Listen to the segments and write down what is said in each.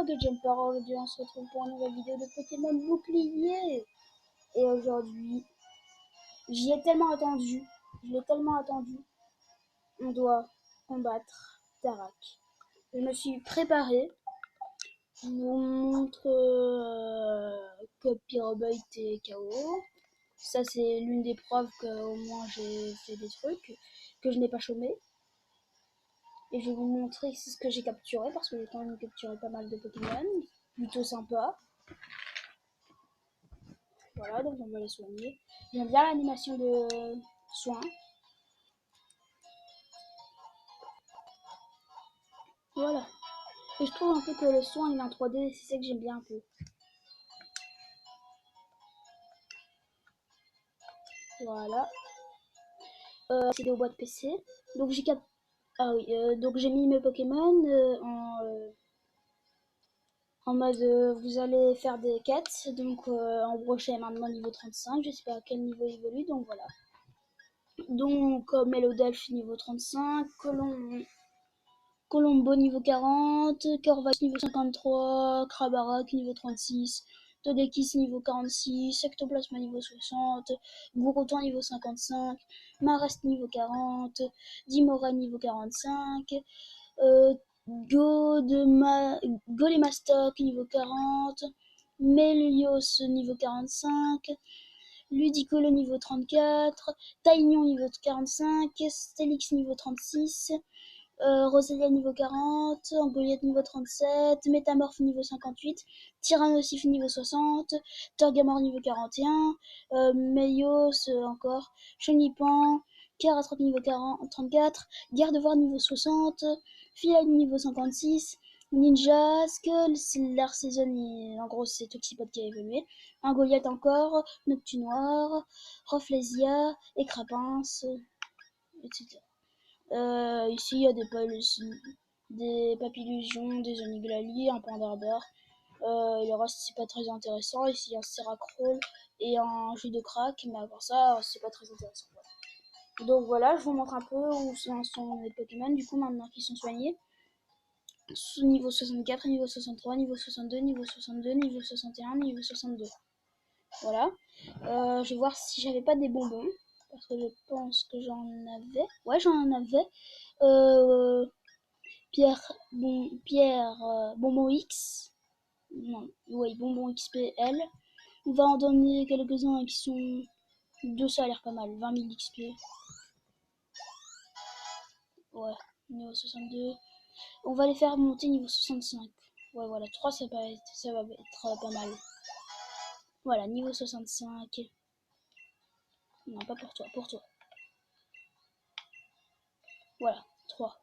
Pocket Jumper, aujourd'hui on se retrouve pour une nouvelle vidéo de Pokémon Bouclier. Et aujourd'hui, j'y ai tellement attendu, je l'ai tellement attendu, on doit combattre Tarak. Je me suis préparé, je vous montre que Pyrobyte est KO. Ça c'est l'une des preuves qu'au moins j'ai fait des trucs, que je n'ai pas chômé. Et je vais vous montrer ce que j'ai capturé, parce que j'ai quand même capturé pas mal de Pokémon, plutôt sympa. Voilà, donc on va les soigner. J'aime bien l'animation de soins. Voilà. Et je trouve un peu que le soin il est en 3D, c'est ça que j'aime bien un peu. Voilà. C'est aux boîtes PC. Donc j'ai donc j'ai mis mes Pokémon en mode vous allez faire des quêtes. Donc en brochet maintenant niveau 35. Je sais pas à quel niveau il évolue, donc voilà. Donc Melodelph niveau 35, Colombo niveau 40, Corvax niveau 53, Krabarak niveau 36, Togekiss niveau 46, Ectoplasma niveau 60, Gourouton niveau 55, Marest niveau 40, Dimora niveau 45, Golemastoc niveau 40, Melios niveau 45, Ludicolo niveau 34, Taignon niveau 45, Stelix niveau 36, Roselia niveau 40, Angoliette niveau 37, Métamorphe niveau 58, Tyrannosif niveau 60, Torgamor niveau 41, Meios encore, Chenipan, Keratroc niveau 34, Gardevoir niveau 60, Philae niveau 56, Ninja, Skull, Saison, en gros c'est Toxipod qui a évolué, Angoliette encore, Noctunoir, Roflesia, Écrapince, etc. Ici, il y a des Papillusions, des Oniglali, un Pandarbeur. Le reste, c'est pas très intéressant. Ici, il y a un Seracroll et un jus de crack, mais à part ça, c'est pas très intéressant. Voilà. Donc voilà, je vous montre un peu où sont les Pokémon, du coup, maintenant qu'ils sont soignés. Niveau 64, niveau 63, niveau 62, niveau 62, niveau 61, niveau 62. Voilà. Je vais voir si j'avais pas des bonbons. Parce que je pense que j'en avais. Ouais, j'en avais. Bonbon X. Non, ouais, Bonbon XPL. On va en donner quelques-uns qui sont. Deux, ça a l'air pas mal. 20 000 XP. Ouais, niveau 62. On va les faire monter niveau 65. Ouais, voilà, 3 ça va être pas mal. Voilà, niveau 65. Non, pas pour toi, pour toi. Voilà, 3.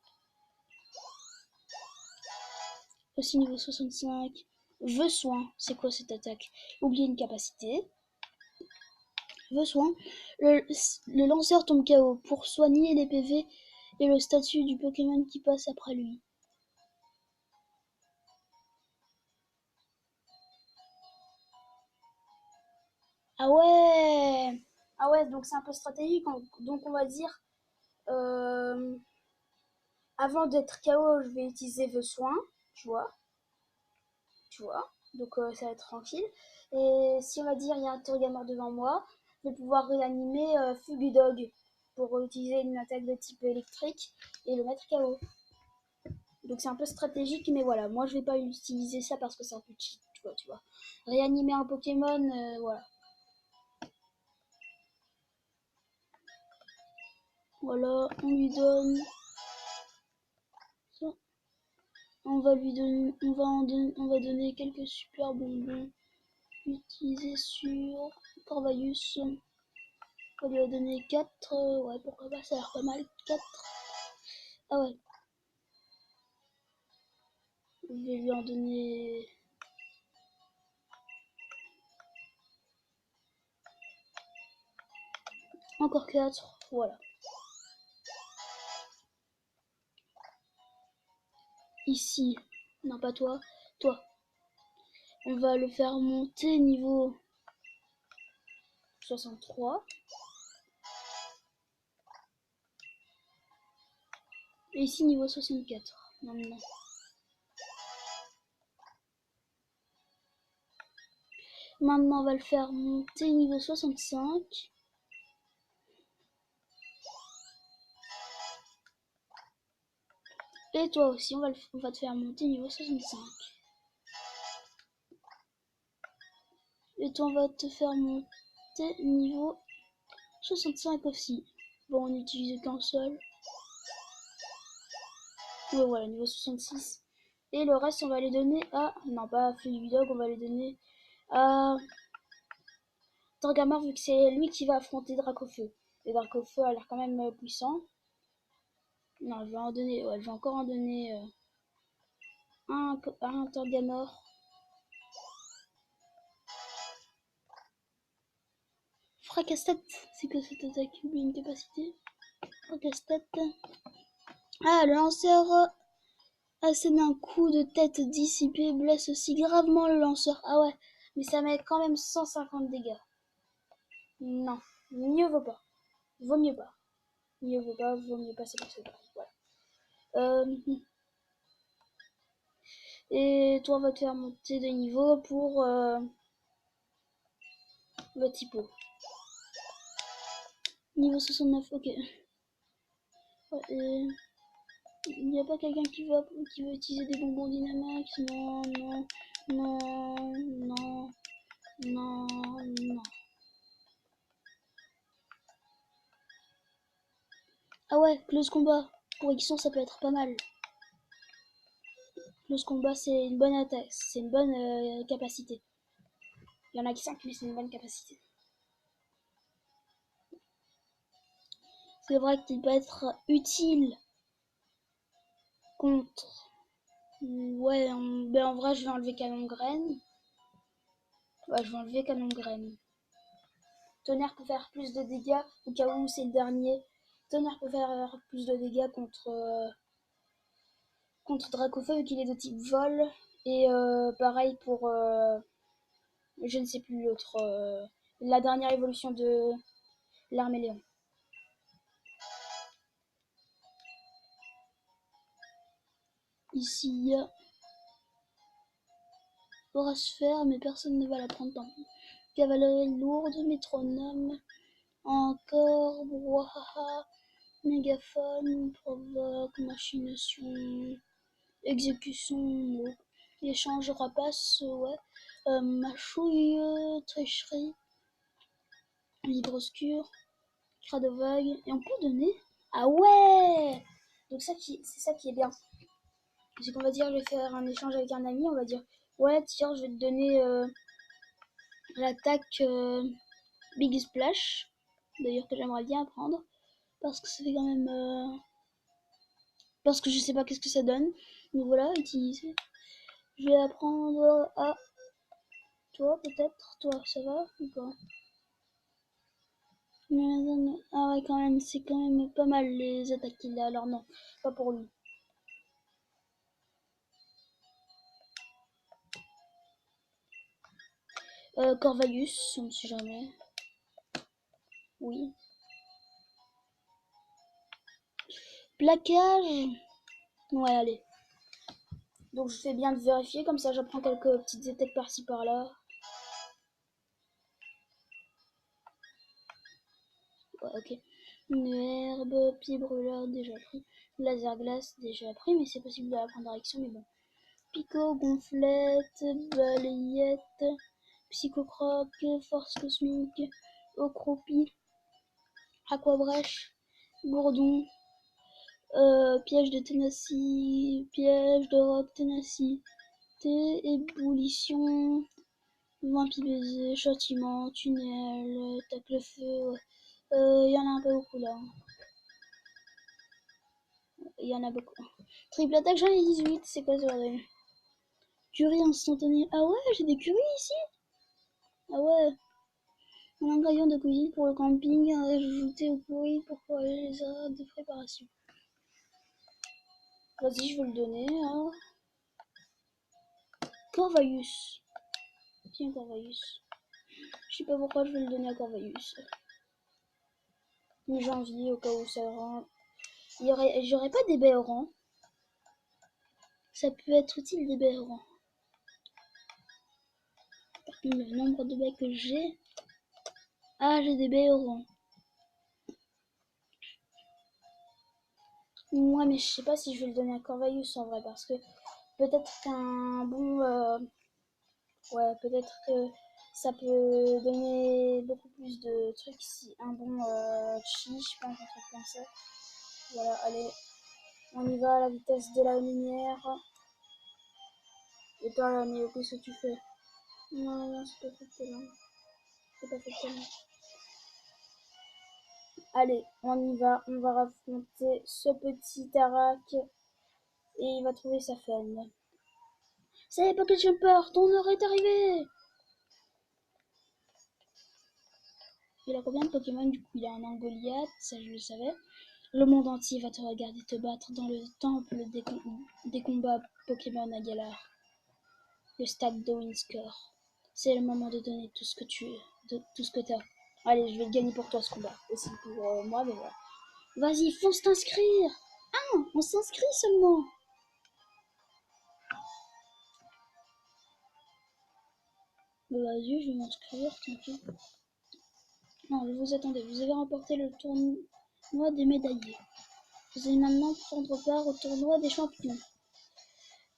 Aussi niveau 65. Vœu soin, c'est quoi cette attaque? Oublier une capacité. Vœu soin. Le lanceur tombe KO pour soigner les PV et le statut du Pokémon qui passe après lui. Ah ouais! Ah ouais, donc c'est un peu stratégique. Donc on va dire, euh, avant d'être KO, je vais utiliser Vœu soin, tu vois. Tu vois. Donc ça va être tranquille. Et si on va dire il y a un Torgamor devant moi, je vais pouvoir réanimer Fugudog pour utiliser une attaque de type électrique et le mettre KO. Donc c'est un peu stratégique, mais voilà, moi je vais pas utiliser ça parce que c'est un peu cheat, tu vois. Réanimer un Pokémon, voilà. Voilà, on lui donne ça. On va lui donner, on va donner quelques super bonbons utilisés sur Corvalius. On lui a donné 4, ouais, pourquoi pas, ça a l'air pas mal, 4. Ah ouais, je vais lui en donner. Encore 4, voilà. Ici, non pas toi, toi. On va le faire monter niveau 63. Et ici niveau 64. Maintenant. Maintenant, on va le faire monter niveau 65. Et toi aussi, on va te faire monter niveau 65. Et toi, on va te faire monter niveau 65 aussi. Bon, on n'utilise qu'un seul. Ouais, voilà, niveau 66. Et le reste, on va les donner à... Non, pas à Fluidog, on va les donner à Torgamor, vu que c'est lui qui va affronter Dracofeu. Et Dracofeu a l'air quand même puissant. Non, je vais en donner... Ouais, je vais encore en donner un Torgamor. Fracastat, c'est que cette attaque oublie une capacité. Fracastat. Ah, le lanceur assène un coup de tête dissipé, blesse aussi gravement le lanceur. Ah ouais, mais ça met quand même 150 dégâts. Non, mieux vaut pas. Vaut mieux pas. Mieux vaut mieux pas, c'est pas ça. Voilà. Et toi, on va te faire monter de niveau pour le typo. Niveau 69, ok. Ouais, il n'y a pas quelqu'un qui veut utiliser des bonbons Dynamax? Non, non, non, non, non, non. Ah ouais, close combat. Pour Ixon, ça peut être pas mal. Close combat, c'est une bonne attaque, c'est une bonne capacité. Il y en a que 5, mais c'est une bonne capacité. C'est vrai qu'il peut être utile contre... Ouais, ben en vrai, je vais enlever Canon Graine. Ouais, je vais enlever Canon Graine. Tonnerre peut faire plus de dégâts, au cas où c'est le dernier. Tonnerre peut faire plus de dégâts contre Dracofeu, vu qu'il est de type vol. Et pareil pour... je ne sais plus l'autre... la dernière évolution de l'Arméléon. Ici, il y a Horasphère, mais personne ne va la prendre tant pis. Cavalerie lourde, métronome, encore, brouhaha, mégaphone, provoque, machination, exécution, échange, rapace, ouais, mâchouille, tricherie, livre obscur, crade vague, et on peut donner. Ah ouais! Donc c'est ça qui est bien. C'est qu'on va dire, je vais faire un échange avec un ami, on va dire, ouais, tiens, je vais te donner l'attaque Big Splash, d'ailleurs que j'aimerais bien apprendre, parce que ça fait quand même... parce que je sais pas qu'est-ce que ça donne. Donc voilà, utiliser. Je vais apprendre à... Toi, peut-être. Toi, ça va ou pas? Ah ouais, quand même, c'est quand même pas mal les attaques qu'il a. Alors non, pas pour lui. Corvalius, on ne sait jamais. Oui. Plaquage. Ouais, allez. Donc je fais bien de vérifier, comme ça j'apprends quelques petites attaques par-ci par-là. Ouais, ok. Une herbe, pied brûleur, déjà pris. Laser glace, déjà pris, mais c'est possible de la prendre direction, mais bon. Picot, gonflette, balayette, psychocroc, force cosmique, ocropi, aquabrèche, bourdon, piège de ténacité, piège de roc ténacité, ébullition, vampire baiser, châtiment, tunnel, tacle feu, ouais. Il y en a un peu beaucoup là. Il y en a beaucoup. Triple attaque, j'en ai 18, c'est quoi ce bordel? Curie instantanée. Ah ouais, j'ai des curies ici? Ah ouais. Un ingrédient de cuisine pour le camping, ajouté au curry pour les heures de préparation. Vas-y, je vais le donner à Corvalius. Tiens, Corvalius. Je sais pas pourquoi je vais le donner à Corvalius. Mais j'ai envie, au cas où ça rend. J'aurais pas des béorans. Ça peut être utile des béorans. Le nombre de baies que j'ai. Ah, j'ai des baies oranges. Ouais, mais je sais pas si je vais le donner à Corvallis en vrai, parce que peut-être qu'un bon. Ouais, peut-être que ça peut donner beaucoup plus de trucs si un bon chi, je pense, un truc comme ça. Voilà, allez, on y va à la vitesse de la lumière. Et toi, là, Néo, qu'est-ce que tu fais? Non, non, c'est pas fait tellement. C'est pas fait tellement. Allez, on y va. On va raconter ce petit Tarak et il va trouver sa femme. Ça y est, Pocket Jumper, ton heure est arrivée! Il a combien de Pokémon? Du coup, il a un Angoliath, ça je le savais. Le monde entier va te regarder te battre dans le temple des combats Pokémon à Galar. Le stade de Windscore. C'est le moment de donner tout ce que tu tout ce que t'as. Allez, je vais le gagner pour toi ce combat. Aussi pour moi, mais voilà. Vas-y, fonce t'inscrire. Ah, on s'inscrit seulement. Bah, vas-y, je vais m'inscrire, tranquille. Non, vous attendez, vous avez remporté le tournoi des médaillés. Vous allez maintenant prendre part au tournoi des champions,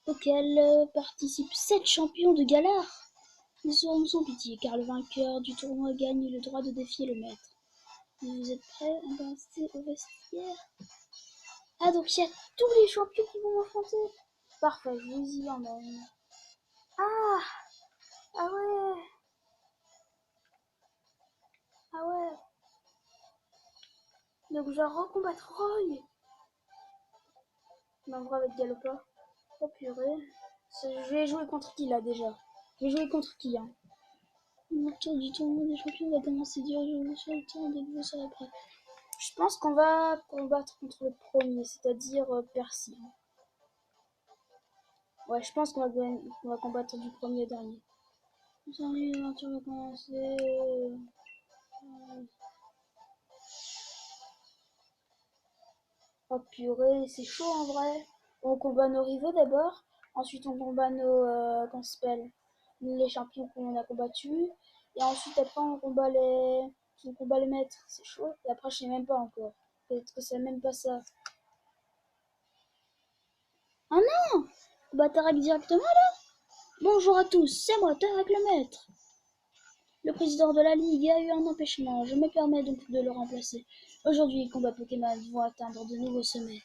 auquel participent 7 champions de Galar. Nous serons sans pitié, car le vainqueur du tournoi gagne le droit de défier le maître. Vous êtes prêts à passer au vestiaire? Ah, donc il y a tous les champions qui vont m'affronter. Parfait, je vous y emmène. Ah, ah ouais, ah ouais. Donc je vais recombattre Roy. Mais en vrai avec Galopa. Oh purée. Je vais jouer contre qui là déjà? Je vais jouer contre qui hein? Le tour du tournoi des champions va commencer dur, je vous souhaite le temps dès que vous serez prêt. Je pense qu'on va combattre contre le premier, c'est-à-dire Percy. Ouais, je pense qu'on va combattre du premier au dernier. Salut, l'aventure va commencer. Oh purée, c'est chaud en vrai. On combat nos rivaux d'abord, ensuite on combat nos comment ça s'appelle les champions qu'on a combattus, et ensuite après on combat les maîtres. C'est chaud. Et après je sais même pas encore. Peut-être que c'est même pas ça. Ah non, bah Tarak directement là. Bonjour à tous, c'est moi Tarak le maître. Le président de la Ligue a eu un empêchement, je me permets donc de le remplacer. Aujourd'hui, les combats Pokémon vont atteindre de nouveaux sommets.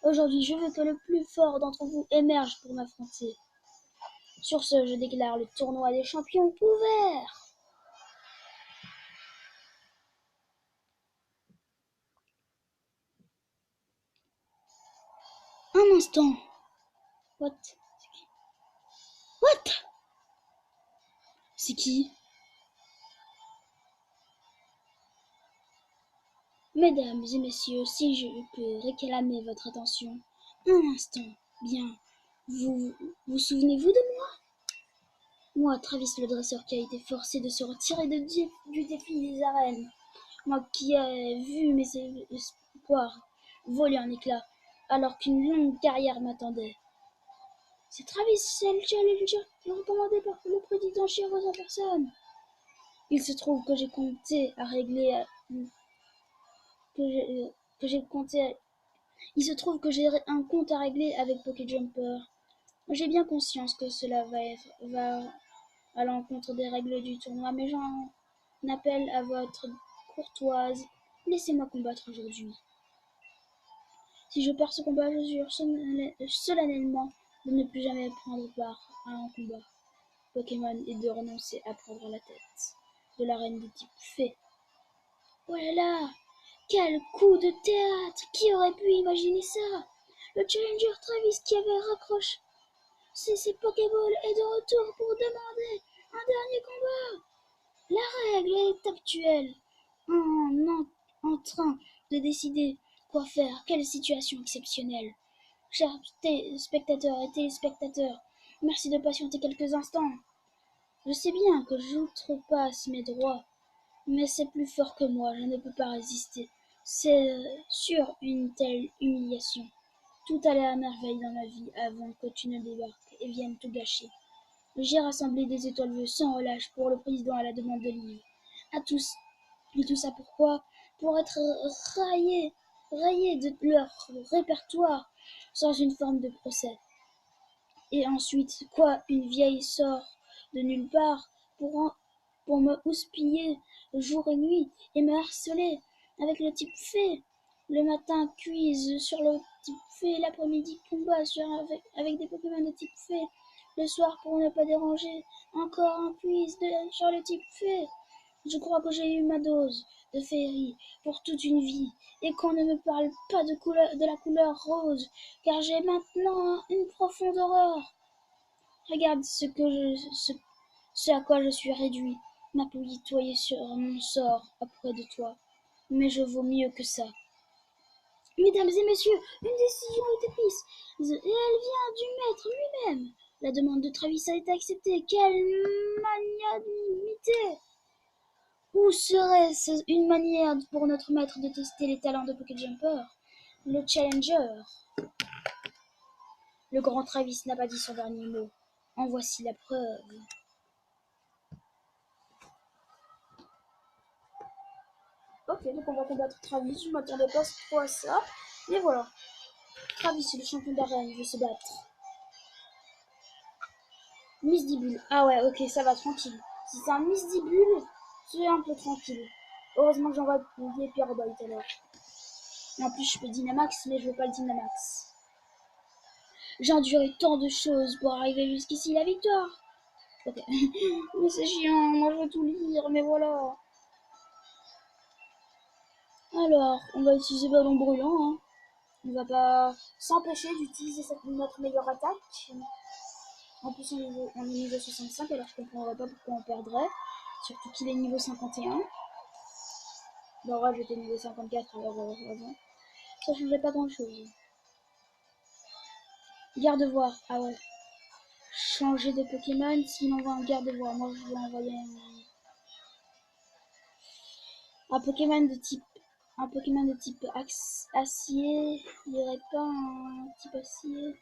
Aujourd'hui, je veux que le plus fort d'entre vous émerge pour m'affronter. Sur ce, je déclare le tournoi des champions ouvert. Un instant. What? What? C'est qui? Mesdames et messieurs, si je peux réclamer votre attention. Un instant. Bien. Vous vous souvenez-vous de moi? Moi, Travis le dresseur qui a été forcé de se retirer du défi des arènes. Moi qui ai vu mes espoirs voler en éclats alors qu'une longue carrière m'attendait. C'est Travis, c'est le challenger recommandé par le président Chiros en personne. Il se trouve que j'ai compté à régler que j'ai compté. Il se trouve que j'ai un compte à régler avec Pocket Jumper. J'ai bien conscience que cela va à l'encontre des règles du tournoi, mais j'en appelle à votre courtoise. Laissez-moi combattre aujourd'hui. Si je perds ce combat, je jure solennellement de ne plus jamais prendre part à un combat Pokémon et de renoncer à prendre la tête de la reine de type fée. Oh là là! Quel coup de théâtre! Qui aurait pu imaginer ça? Le Challenger Travis qui avait raccroché ses Pokéballs est de retour pour demander un dernier combat! La règle est actuelle. En train de décider quoi faire. Quelle situation exceptionnelle. Chers spectateurs et téléspectateurs, merci de patienter quelques instants. Je sais bien que j'outrepasse mes droits, mais c'est plus fort que moi, je ne peux pas résister. C'est sur une telle humiliation. Tout allait à merveille dans ma vie avant que tu ne débarques et viennes tout gâcher. J'ai rassemblé des étoiles vœux sans relâche pour le président à la demande de l'île. À tous, et tout ça pourquoi? Pour être rayés de leur répertoire sans une forme de procès. Et ensuite, quoi, une vieille sort de nulle part pour me houspiller jour et nuit et me harceler avec le type fait. Le matin, quiz sur le type fait, l'après-midi, combat avec des Pokémon de type fait. Le soir, pour ne pas déranger, encore un quiz sur le type fait. Je crois que j'ai eu ma dose de féerie pour toute une vie, et qu'on ne me parle pas de la couleur rose, car j'ai maintenant une profonde horreur. Regarde ce à quoi je suis réduit, m'apitoyer sur mon sort auprès de toi. Mais je vaux mieux que ça. Mesdames et messieurs, une décision a été prise, et elle vient du maître lui-même. La demande de Travis a été acceptée. Quelle magnanimité! Où serait-ce une manière pour notre maître de tester les talents de Pokéjumper? Le Challenger. Le grand Travis n'a pas dit son dernier mot. En voici la preuve. Ok, donc on va combattre Travis. Je m'attendais pas trop à ça. Mais voilà. Travis, le champion d'arène, veut se battre. Misdibule. Ah ouais, ok, ça va, tranquille. Si c'est un Misdibule, c'est un peu tranquille. Heureusement que j'envoie des Pierrobite alors. Et en plus, je peux Dynamax, mais je veux pas le Dynamax. J'ai enduré tant de choses pour arriver jusqu'ici, la victoire. Ok. Mais c'est chiant, moi je veux tout lire, mais voilà. Alors, on va utiliser ballon brûlant, hein. On va pas s'empêcher d'utiliser notre meilleure attaque. En plus, on est niveau 65, alors je comprendrais pas pourquoi on perdrait. Surtout qu'il est niveau 51. Bon, ouais, j'étais niveau 54 alors avant. Ça changeait pas grand chose. Garde-voir, ah ouais. Changer de Pokémon, s'il envoie un garde-voir. Moi, je vais envoyer un Pokémon de type. Un Pokémon de type acier. Il n'y aurait pas un type acier.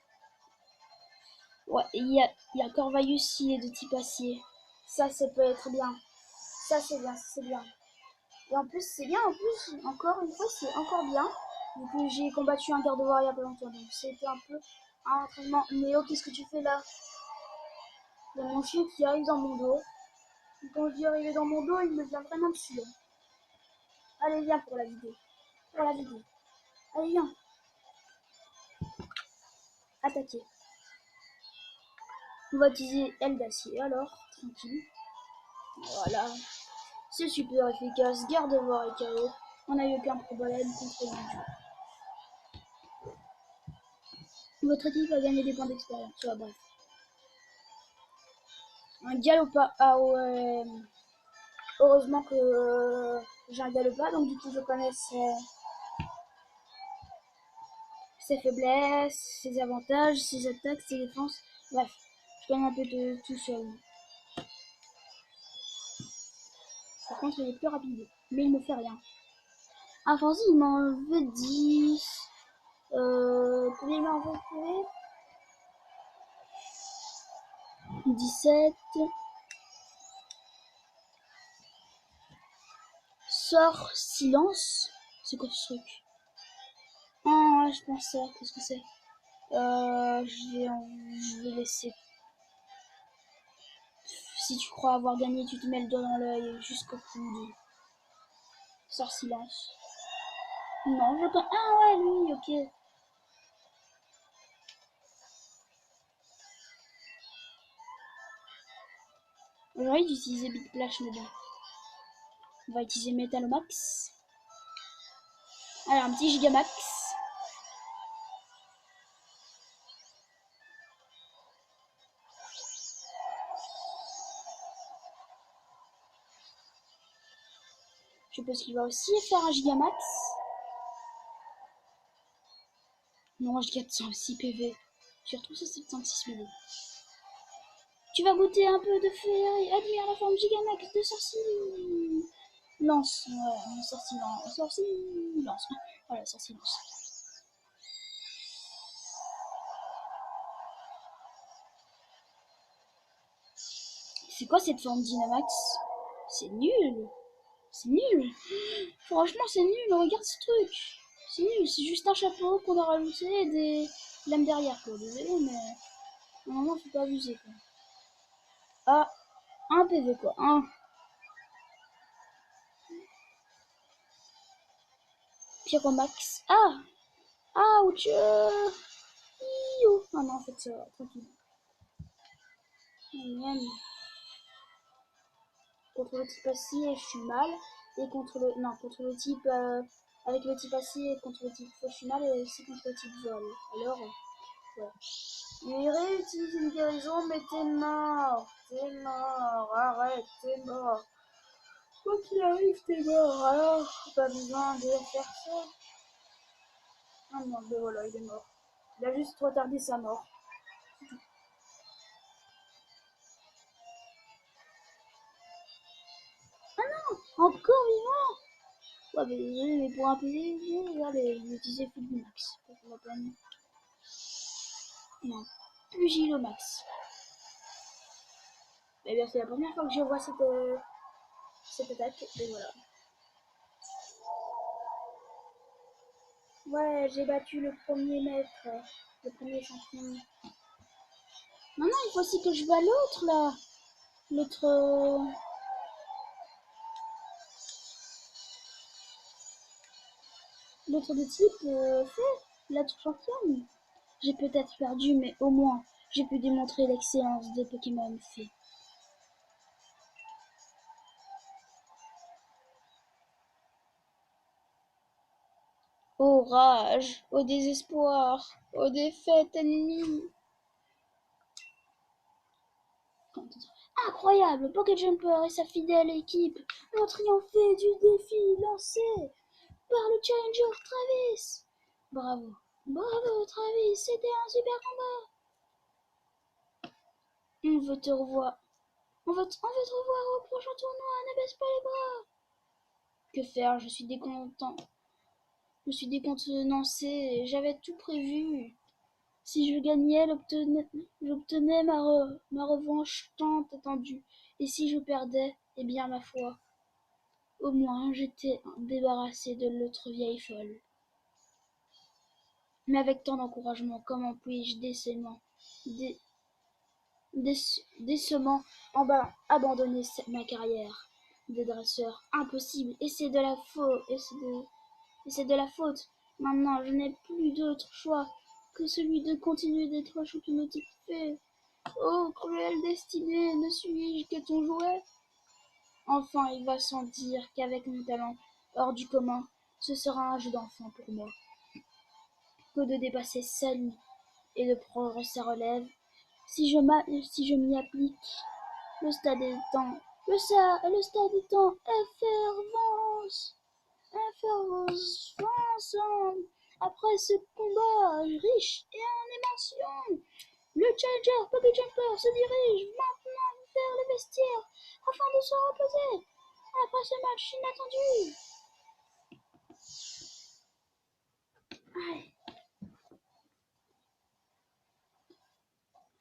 Ouais, il y a Corvayus qui est de type acier. Ça peut être bien. Ça, c'est bien, c'est bien. Et en plus, c'est bien, en plus, encore une fois, c'est encore bien. Vu que j'ai combattu un garde-voir il y a pas longtemps. Donc, c'était un peu un entraînement. Néo, qu'est-ce que tu fais là? Il y a mon chien qui arrive dans mon dos. Et quand je dis arriver dans mon dos, il me vient vraiment dessus. Allez, viens pour la vidéo. Pour la vidéo. Allez, viens. Attaquer. On va utiliser aile d'acier, alors, tranquille. Voilà. C'est super efficace. Garde-voir et KO. On n'a eu aucun problème contre lui. Votre équipe va gagner des points d'expérience. Soit bref. Un Galoppa. Ah ouais. Heureusement que j'ai un Galoppa, donc du coup je connais ses faiblesses, ses avantages, ses attaques, ses défenses. Bref, je connais un peu de tout seul. Par contre, il est plus rapide, mais il me fait rien. Ah, Fancy, il m'a enlevé 10. Combien il m'a enlevé? 17. Sort silence. C'est quoi ce truc? Ah, ouais, je pense ça. Qu'est-ce que c'est? Je vais laisser. Si tu crois avoir gagné, tu te mets le doigt dans l'œil jusqu'au coude. Sort silence. Non, je peux. Ah ouais, lui, ok. J'ai envie d'utiliser Big Flash, mais bon. On va utiliser Metalomax. Alors, un petit Gigamax. Je pense qu'il va aussi faire un Gigamax. Non, j'ai 406 PV. Surtout ce 706 PV. Tu vas goûter un peu de feu et admire la forme Gigamax de Sorci. Lance, ouais, Sorci lance. Sorci lance. Voilà, Sorci lance. C'est quoi cette forme Dynamax? C'est nul. C'est nul. Franchement, c'est nul. Regarde ce truc. C'est nul. C'est juste un chapeau qu'on a rajouté et des lames derrière, quoi. Désolé, mais normalement, faut pas abuser, quoi. Ah, un PV, quoi. Un. Pyromax. Ah. Ouch. Ah non, en fait, ça va. Tranquille. Miam. Contre le type acier, je suis mal. Et contre le. Non, contre le type. Avec le type acier et contre le type feu, je suis mal. Et aussi contre le type vol. Alors, ouais. Il réutilise une guérison, mais t'es mort. T'es mort. Arrête, t'es mort. Quoi qu'il arrive, t'es mort. Alors, pas besoin de faire ça. Ah non, ben voilà, il est mort. Il a juste retardé sa mort. Encore vivant. Ouais, mais désolé, mais pour un PV, regardez, il utilisait full du max. Pas pour la peine. Non. Pugilomax. Eh bien, c'est la première fois que je vois cette attaque. Et voilà. Ouais, j'ai battu le premier maître. Le premier champion. Non, il faut aussi que je bats l'autre, là. L'autre... l'autre de type fée. L'autre championne. J'ai peut-être perdu, mais au moins, j'ai pu démontrer l'excellence des Pokémon fées. Au rage, au désespoir, aux défaites ennemies. Incroyable, Pokéjumper et sa fidèle équipe ont triomphé du défi lancé par le Challenger Travis. Bravo, bravo Travis, c'était un super combat. On veut te revoir. On veut te revoir au prochain tournoi, ne baisse pas les bras. Que faire, je suis décontent. Je suis décontenancé, j'avais tout prévu. Si je gagnais, j'obtenais ma revanche tant attendue. Et si je perdais, eh bien ma foi, au moins j'étais débarrassé de l'autre vieille folle. Mais avec tant d'encouragement, comment puis-je décemment abandonner ma carrière de dresseur? Impossible, et c'est de la faute, et c'est de la faute. Maintenant, je n'ai plus d'autre choix que celui de continuer d'être champion type fait. Oh, cruelle destinée, ne suis-je que ton jouet? Enfin, il va sans dire qu'avec mon talent hors du commun, ce sera un jeu d'enfant pour moi que de dépasser seul et de prendre sa relève. Si je m'y applique, le stade étant, le stade étant effervescence. Après ce combat riche et en émotions, le Challenger Pokéjumper se dirige maintenant vers le vestiaire afin de se reposer après ce match inattendu.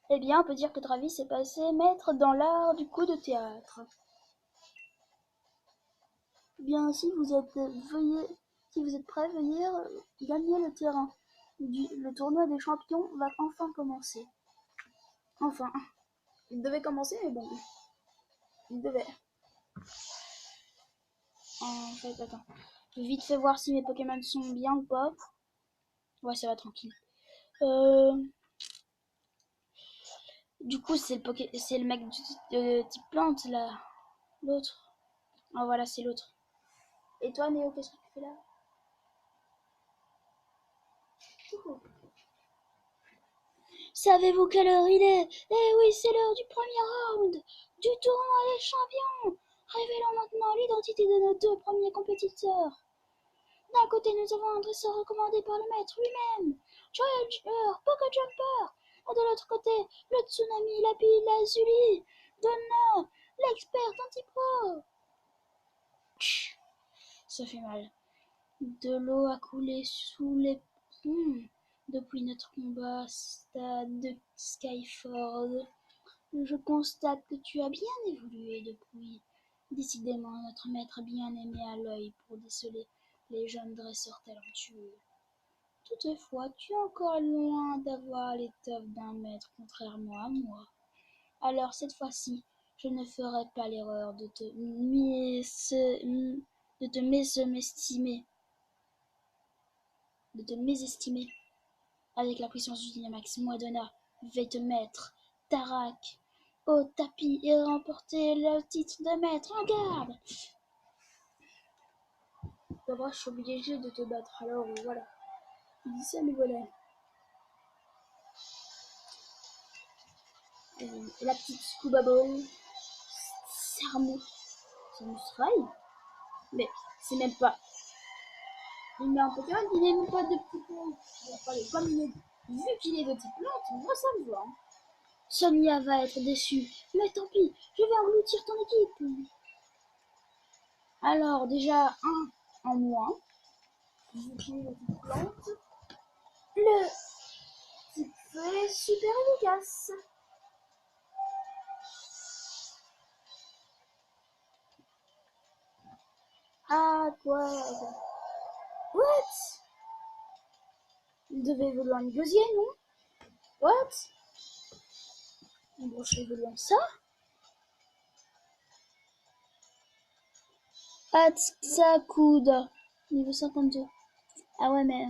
Eh bien, on peut dire que Travis est passé maître dans l'art du coup de théâtre. Eh bien, si vous êtes prêts, veuillez gagner le terrain. Le tournoi des champions va enfin commencer. Enfin, il devait commencer, mais bon, il devait. En fait, attends. Je vais vite fait voir si mes Pokémon sont bien ou pas. Ouais, ça va tranquille. Euh, Du coup, c'est le mec de type plante là. L'autre. Ah voilà, c'est l'autre. Et toi, Néo, qu'est-ce que tu fais là? Savez-vous quelle heure il est? Eh oui, c'est l'heure du premier round du tournoi des champions. Révélons maintenant l'identité de nos deux premiers compétiteurs. D'un côté, nous avons un dresseur recommandé par le maître lui-même, Challenger Pokéjumper. Et de l'autre côté, le Tsunami Lapis Lazuli, Donna, l'expert anti-pro. Ça fait mal. De l'eau a coulé sous les ponts depuis notre combat stade de Skyford. Je constate que tu as bien évolué depuis. Décidément notre maître bien-aimé à l'œil pour déceler les jeunes dresseurs talentueux. Toutefois, tu es encore loin d'avoir l'étoffe d'un maître, contrairement à moi. Alors cette fois-ci, je ne ferai pas l'erreur de te mésestimer. Avec la puissance du Dynamax, Moadonna, vais te mettre Tarak au tapis et remporter le titre de maître en garde. D'abord, je suis obligé de te battre, alors voilà. Il dit ça, mais voilà. Et la petite Scuba Ball, Samus Rai, mais c'est même pas. Il met un Pokémon, il n'est même pas de petit plante. Comme vu qu'il est de type plante, moi ça me va. Hein. Sonia va être déçue, mais tant pis, je vais engloutir ton équipe. Alors déjà un en moins, vu qu'il est de type plante. Le type feu est super efficace. Ah quoi? What? Il devait évoluer en gosier, non? What? Bon, je vais évoluer en ça. Hatsakuda, niveau 52. Ah ouais, mais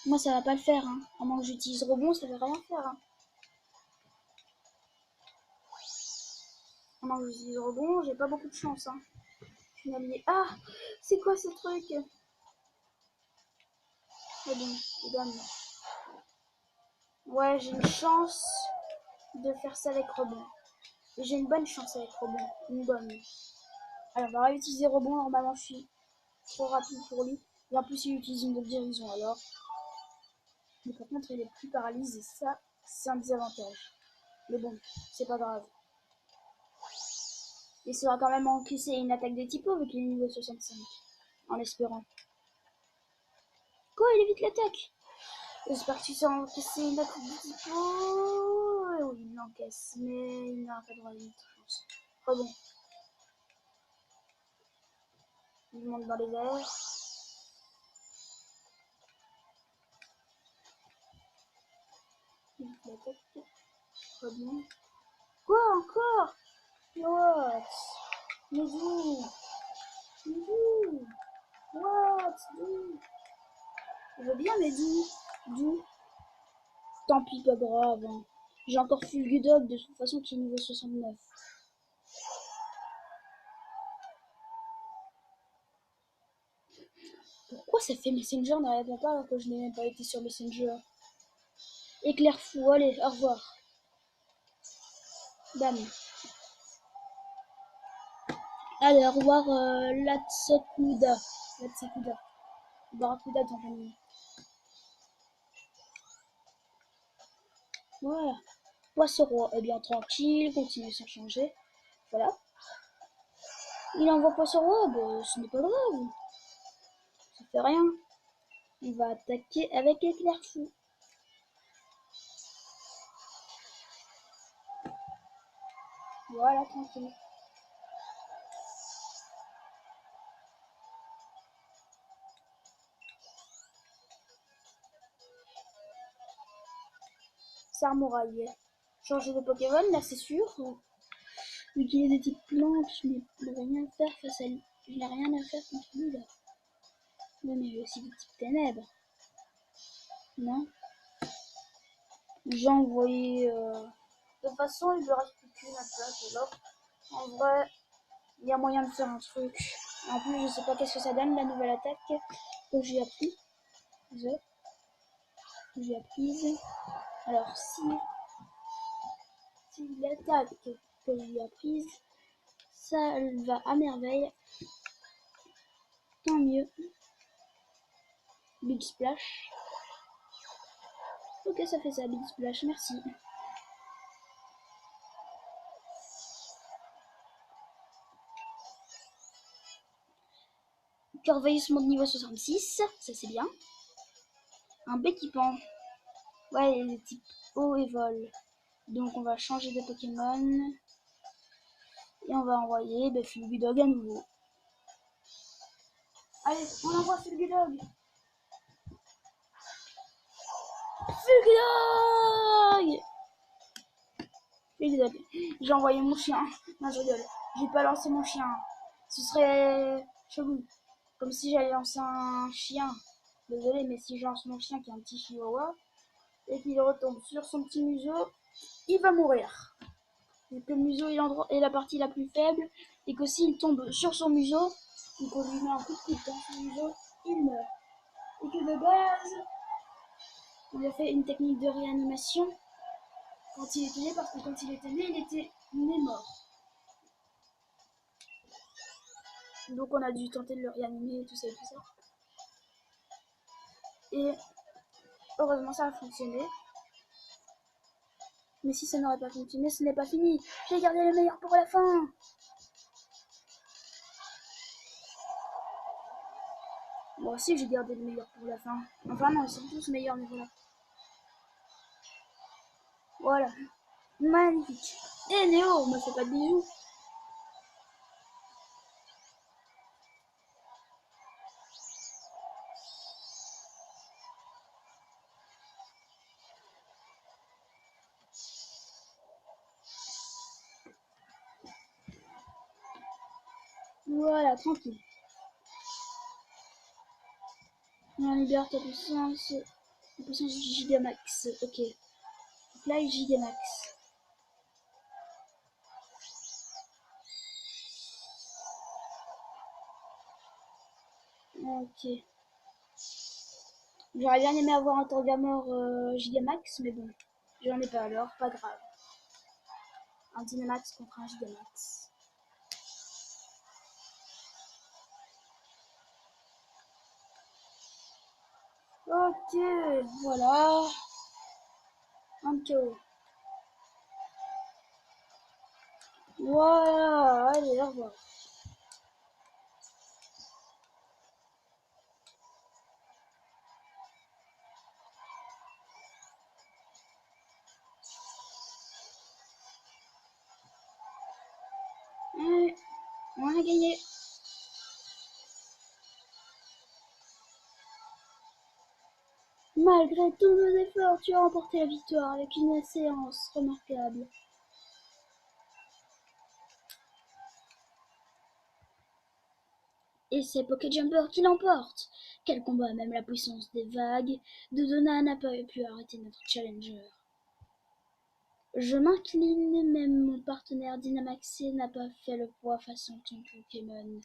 moi ça va pas le faire. Hein. À moins que j'utilise rebond, ça va rien faire. Hein. À moins que j'utilise rebond, j'ai pas beaucoup de chance. Hein. Je suis alliée. Ah, c'est quoi ce truc? Ah bon, donne. Ouais, j'ai une chance de faire ça avec rebond. Et j'ai une bonne chance avec rebond. Une bonne. Alors, on va réutiliser rebond. Normalement, je suis trop rapide pour lui. Et en plus, il utilise une guérison alors. Mais par contre, il est plus paralysé. Ça, c'est un désavantage. Mais bon, c'est pas grave. Il sera quand même encaissé une attaque de typo vu qu'il est niveau 65. En espérant. Quoi, il évite l'attaque? J'espère que tu sais encaisser une attaque de typo. Oui, il l'encaisse. Mais il n'a pas droit à une autre chance. Oh bon. Il monte dans les airs. Il évite l'attaque. Oh bon. Quoi encore? What? Mais d'où? D'où? What? D'où? Je veux bien, mais d'où? D'où? Tant pis, pas grave. Hein. J'ai encore Fulgudog de toute façon qui est niveau 69. Pourquoi ça fait Messenger ne répond pas alors que je n'ai même pas été sur Messenger? Éclair fou, allez, au revoir. Bam. Allez, au revoir Latsakuda. Latsakuda. Barracuda tant pis. Voilà. Poisson-roi, eh bien tranquille, continue sans changer. Voilà. Il envoie Poisson-roi, bah, ce n'est pas grave. Ça fait rien. On va attaquer avec éclair fou. Voilà, tranquille. Sarmoraille. Changer de Pokémon, là c'est sûr. Vu qu'il est de type plante, je n'ai rien à faire face à lui. Je n'ai rien à faire contre lui là. Oui, mais il est aussi de type ténèbres. Non? J'ai envoyé. De toute façon, il lui reste plus qu'une attaque alors. En vrai, il y a moyen de faire un truc. En plus, je sais pas qu'est-ce que ça donne la nouvelle attaque que j'ai appris. J'ai apprise. Alors, si l'attaque que j'ai apprise, ça va à merveille. Tant mieux. Big Splash. Ok, ça fait ça, Big Splash, merci. Corveillus monte niveau 66, ça c'est bien. Un Béquipan. Ouais, il est type eau et vol. Donc on va changer de Pokémon. Et on va envoyer Fulgudog à nouveau. Allez, on envoie Fulgudog. Fulgudog. Fulgudog. J'ai envoyé mon chien. Non, je rigole. J'ai pas lancé mon chien. Ce serait chelou. Comme si j'allais lancer un chien. Désolé, mais si je lance mon chien qui est un petit chihuahua et qu'il retombe sur son petit museau, il va mourir. Vu que le museau est la partie la plus faible et que s'il tombe sur son museau, et qu'on lui met un coup de coude dans son museau, il meurt. Et que de base, on a fait une technique de réanimation quand il était né, parce que quand il était né, il était né mort. Donc on a dû tenter de le réanimer et tout ça et tout ça. Et heureusement ça a fonctionné. Mais si ça n'aurait pas fonctionné, ce n'est pas fini. J'ai gardé le meilleur pour la fin. Moi aussi j'ai gardé le meilleur pour la fin. Enfin non, ils sont tous meilleurs, mais voilà. Voilà. Magnifique. Et Néo, me fais pas de bisous. Voilà, tranquille. On libère ta puissance. La puissance du Gigamax. Ok. Donc là, Gigamax. Ok. J'aurais bien aimé avoir un Torgamor Gigamax, mais bon. J'en ai pas alors, pas grave. Un Dynamax contre un Gigamax. Ok, voilà. Un KO. Voilà, allez, au revoir. Allez, on a gagné. Malgré tous nos efforts, tu as remporté la victoire avec une séance remarquable. Et c'est Pokéjumper qui l'emporte. Quel combat, même la puissance des vagues de Donna n'a pas pu arrêter notre challenger. Je m'incline, même mon partenaire Dynamaxé n'a pas fait le poids façon ton Pokémon.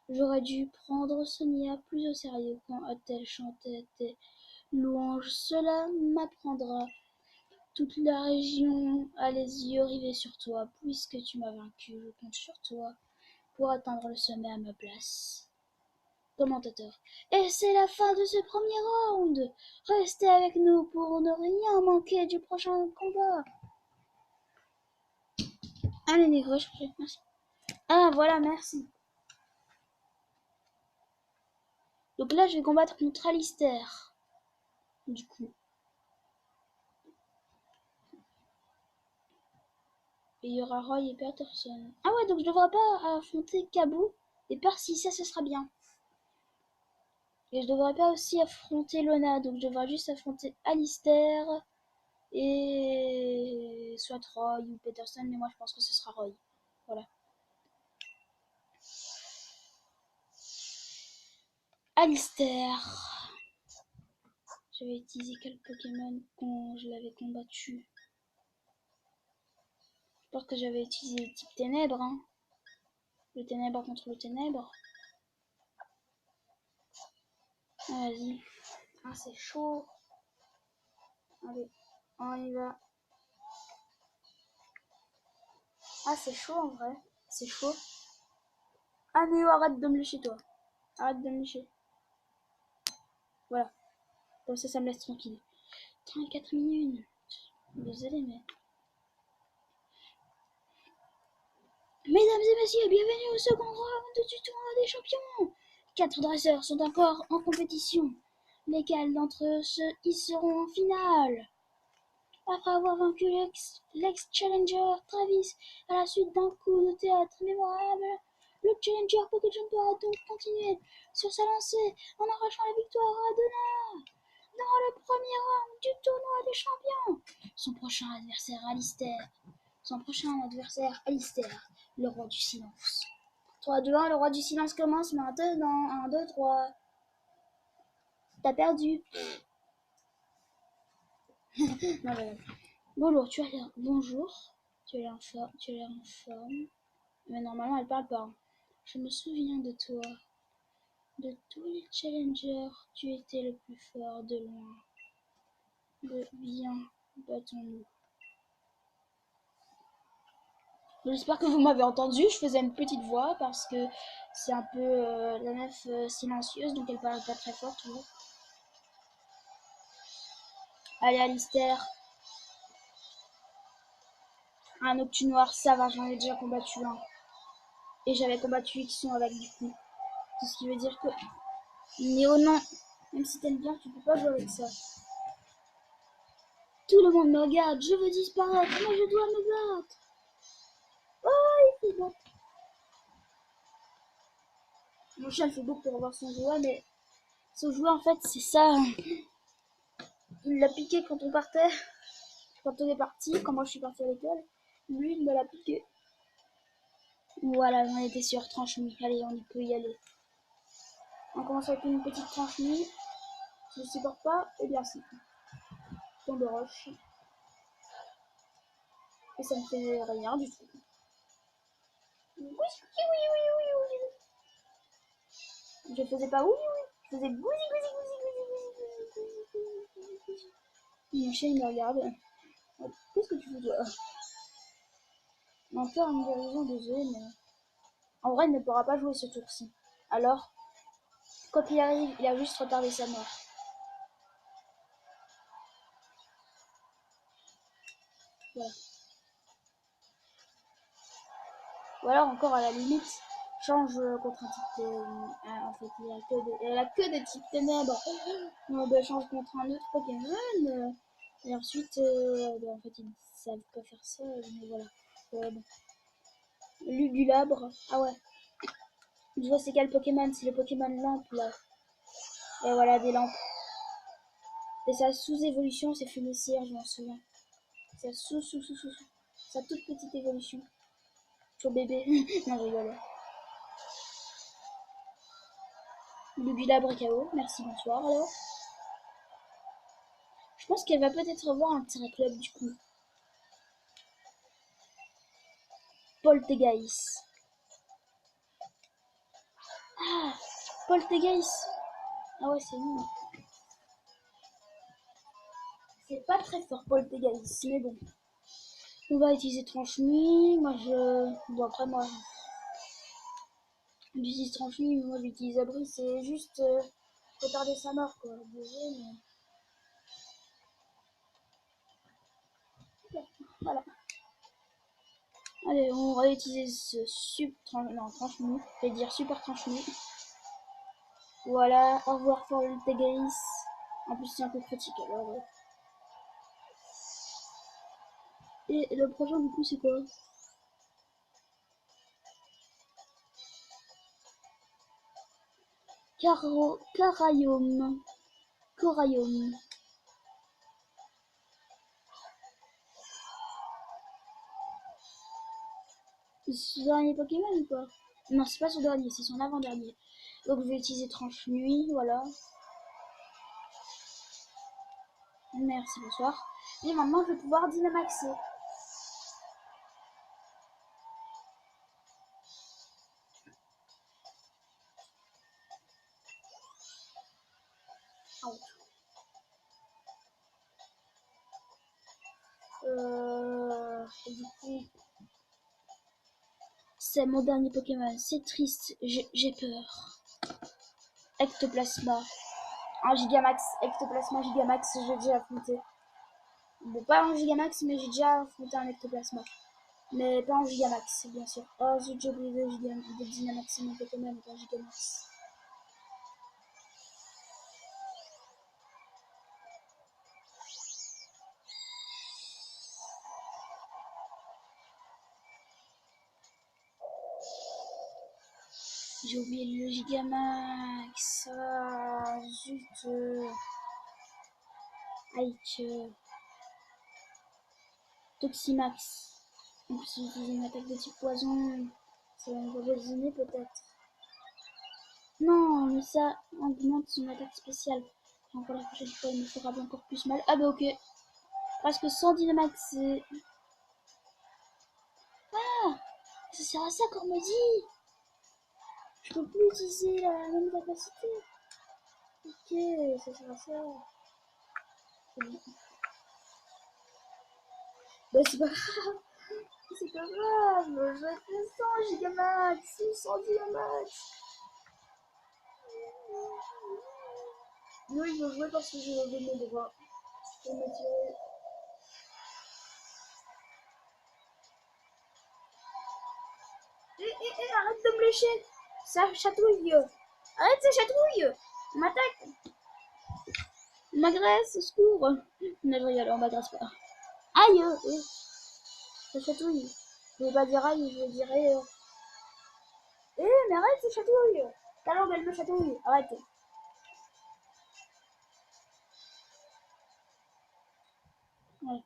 J'aurais dû prendre Sonia plus au sérieux quand elle chantait tes louanges. Cela m'apprendra. Toute la région a les yeux rivés sur toi. Puisque tu m'as vaincu, je compte sur toi pour atteindre le sommet à ma place. Commentateur. Et c'est la fin de ce premier round. Restez avec nous pour ne rien manquer du prochain combat. Allez, négro, je prie. Merci. Ah, voilà, merci. Donc là, je vais combattre contre Alistair. Du coup. Et il y aura Roy et Peterson. Ah ouais, donc je devrais pas affronter Kabou et Percy, ça, ce sera bien. Et je devrais pas aussi affronter Lona, donc je devrais juste affronter Alistair et soit Roy ou Peterson, mais moi je pense que ce sera Roy. Voilà. Alistair. J'avais utilisé quel Pokémon quand je l'avais combattu? Je pense que j'avais utilisé le type ténèbres, hein. Le ténèbre contre le ténèbre. Ah, vas-y. Ah, c'est chaud. Allez, on y va. Ah, c'est chaud en vrai. C'est chaud. Ah, Néo, arrête de me lécher, toi. Arrête de me lécher. Voilà. Comme ça me laisse tranquille. 34 minutes. Désolé, mais. Mesdames et messieurs, bienvenue au second round du tournoi des champions. 4 dresseurs sont encore en compétition. Lesquels d'entre eux y seront en finale? Après avoir vaincu l'ex-challenger Travis à la suite d'un coup de théâtre mémorable, le challenger Pokejumper a donc continué sur sa lancée en arrachant la victoire à Donna dans le premier round du tournoi des champions. Son prochain Alistair, le roi du silence. 3, 2, 1, le roi du silence commence maintenant. 1, 2, 3. T'as perdu. Non, bonjour, tu as l'air. Bonjour. Tu as l'air en forme. Mais normalement, elle parle pas. Je me souviens de toi. De tous les challengers, tu étais le plus fort de loin. Viens, battons-nous. J'espère que vous m'avez entendu. Je faisais une petite voix parce que c'est un peu la meuf silencieuse, donc elle parle pas très fort toujours. Allez, Alistair. Un Octu noir, ça va, j'en ai déjà combattu un. Et j'avais combattu Ixon avec du coup. C'est ce qui veut dire que... Néo, non. Même si t'aimes bien, tu peux pas jouer avec ça. Tout le monde me regarde, je veux disparaître, mais je dois me battre. Oh, il fait beau. Mon chien fait beau pour revoir son jouet, mais son jouet en fait c'est ça. Il l'a piqué quand on partait, quand on est parti, quand moi je suis partie à l'école. Lui il me l'a piqué. Voilà, j'en étais sûr, tranche nuit. Allez, on peut y aller. On commence avec une petite tranche nuit. Si je supporte pas, eh bien si. Tombe de roche. Et ça me fait rien du tout. Oui, oui, oui, oui, oui, oui. Je faisais pas oui, oui. Je faisais gousi, gousi, gousi, gousi, gousi, gousi. Mon chien il me regarde. Qu'est-ce que tu fais toi? Encore une guérison, désolé, mais... En vrai, il ne pourra pas jouer ce tour-ci. Alors, quand il arrive, il a juste retardé sa mort. Voilà. Ou alors, encore à la limite, change contre un type... en fait, il a que des types ténèbres. Change contre un autre Pokémon. Et ensuite, en fait, ils savent pas faire ça, mais voilà. Bon. Lugulabre. Ah ouais. Je vois c'est quel Pokémon, c'est le Pokémon lampe là. Et voilà, des lampes. Et sa sous-évolution, c'est Funessir, je m'en souviens. Sa sa toute petite évolution. Toujours bébé. Non, je rigole. Lugulabre et KO. Merci, bonsoir alors. Je pense qu'elle va peut-être revoir un Terra Club du coup. Poltegaïs. Ah, Poltegaïs. Ah ouais, c'est nul. C'est pas très fort Poltegaïs, mais bon. On va utiliser tranche nuit. Moi je. Bon après moi. J'utilise tranche nuit, mais moi j'utilise abri, c'est juste retarder sa mort quoi. Désolé, mais. Voilà. Allez, on va utiliser ce tranche nuit. Je vais dire super tranche nuit. Voilà, au revoir pour le Tegaïs. En plus c'est un peu critique alors. Et le prochain du coup c'est quoi? Carayum. Corayum. C'est son dernier Pokémon ou quoi? Non, c'est pas son dernier, c'est son avant-dernier. Donc je vais utiliser tranche nuit, voilà. Merci, bonsoir. Et maintenant je vais pouvoir Dynamaxer. Du coup, c'est mon dernier Pokémon. C'est triste, j'ai peur. Ectoplasma. Un Gigamax. Ectoplasma Gigamax, j'ai déjà affronté. Bon, pas un Gigamax, mais j'ai déjà affronté un Ectoplasma. Mais pas un Gigamax, bien sûr. Oh, j'ai oublié de Dynamaxer mon Pokémon, pas un Gigamax. J'ai oublié le Gigamax. Ah, zut. Aïe. Toximax. En plus, j'ai utilisé une attaque de type poison. Ça va me revenir peut-être. Non, mais ça augmente son attaque spéciale. Encore la prochaine fois, il me fera encore plus mal. Ah bah ok. Presque 100 Dynamax. Ah, ça sert à ça qu'on me dit. Je peux plus utiliser la même capacité. Ok, ça sert à ça. C'est bon. Bah c'est pas grave. C'est pas grave. Je vais faire 100 Gigamax. 100 Gigamax. Oui, je veux jouer parce que je vais mes droits. Je vais me tirer. Arrête de me lécher. Ça chatouille. Arrête, ça chatouille. On m'attaque. On m'agresse, au secours. Non, je rigole, on m'agresse pas. Aïe. Ça chatouille. Je vais pas dire aïe, je vais dire mais arrête, ça chatouille. Ta langue, elle me chatouille. Arrête. Ouais.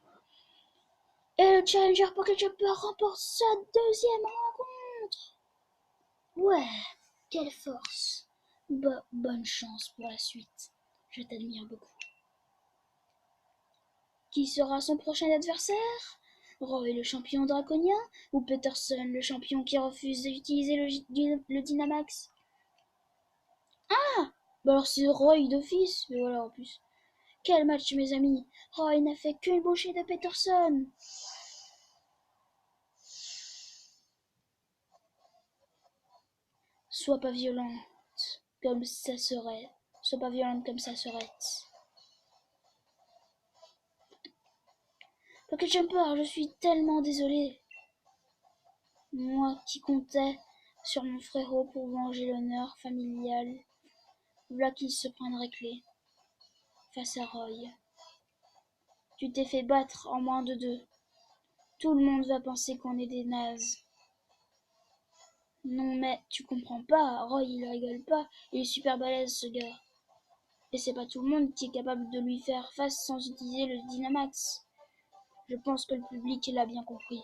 Et le Challenger Pocket Jumper remporte sa deuxième rencontre. Ouais, quelle force. Bonne chance pour la suite. Je t'admire beaucoup. Qui sera son prochain adversaire? Roy, le champion draconien, ou Peterson, le champion qui refuse d'utiliser le Dynamax? Bah alors c'est Roy d'office, mais voilà en plus. Quel match mes amis! Roy n'a fait qu'une bouchée de Peterson. Sois pas violente, comme ça serait. Sois pas violente comme ça serait. Pocket Jumper, je suis tellement désolée. Moi qui comptais sur mon frérot pour venger l'honneur familial, voilà qu'il se prendrait clé face à Roy. Tu t'es fait battre en moins de 2. Tout le monde va penser qu'on est des nazes. Non mais tu comprends pas, Roy il rigole pas, il est super balèze ce gars. Et c'est pas tout le monde qui est capable de lui faire face sans utiliser le Dynamax. Je pense que le public l'a bien compris.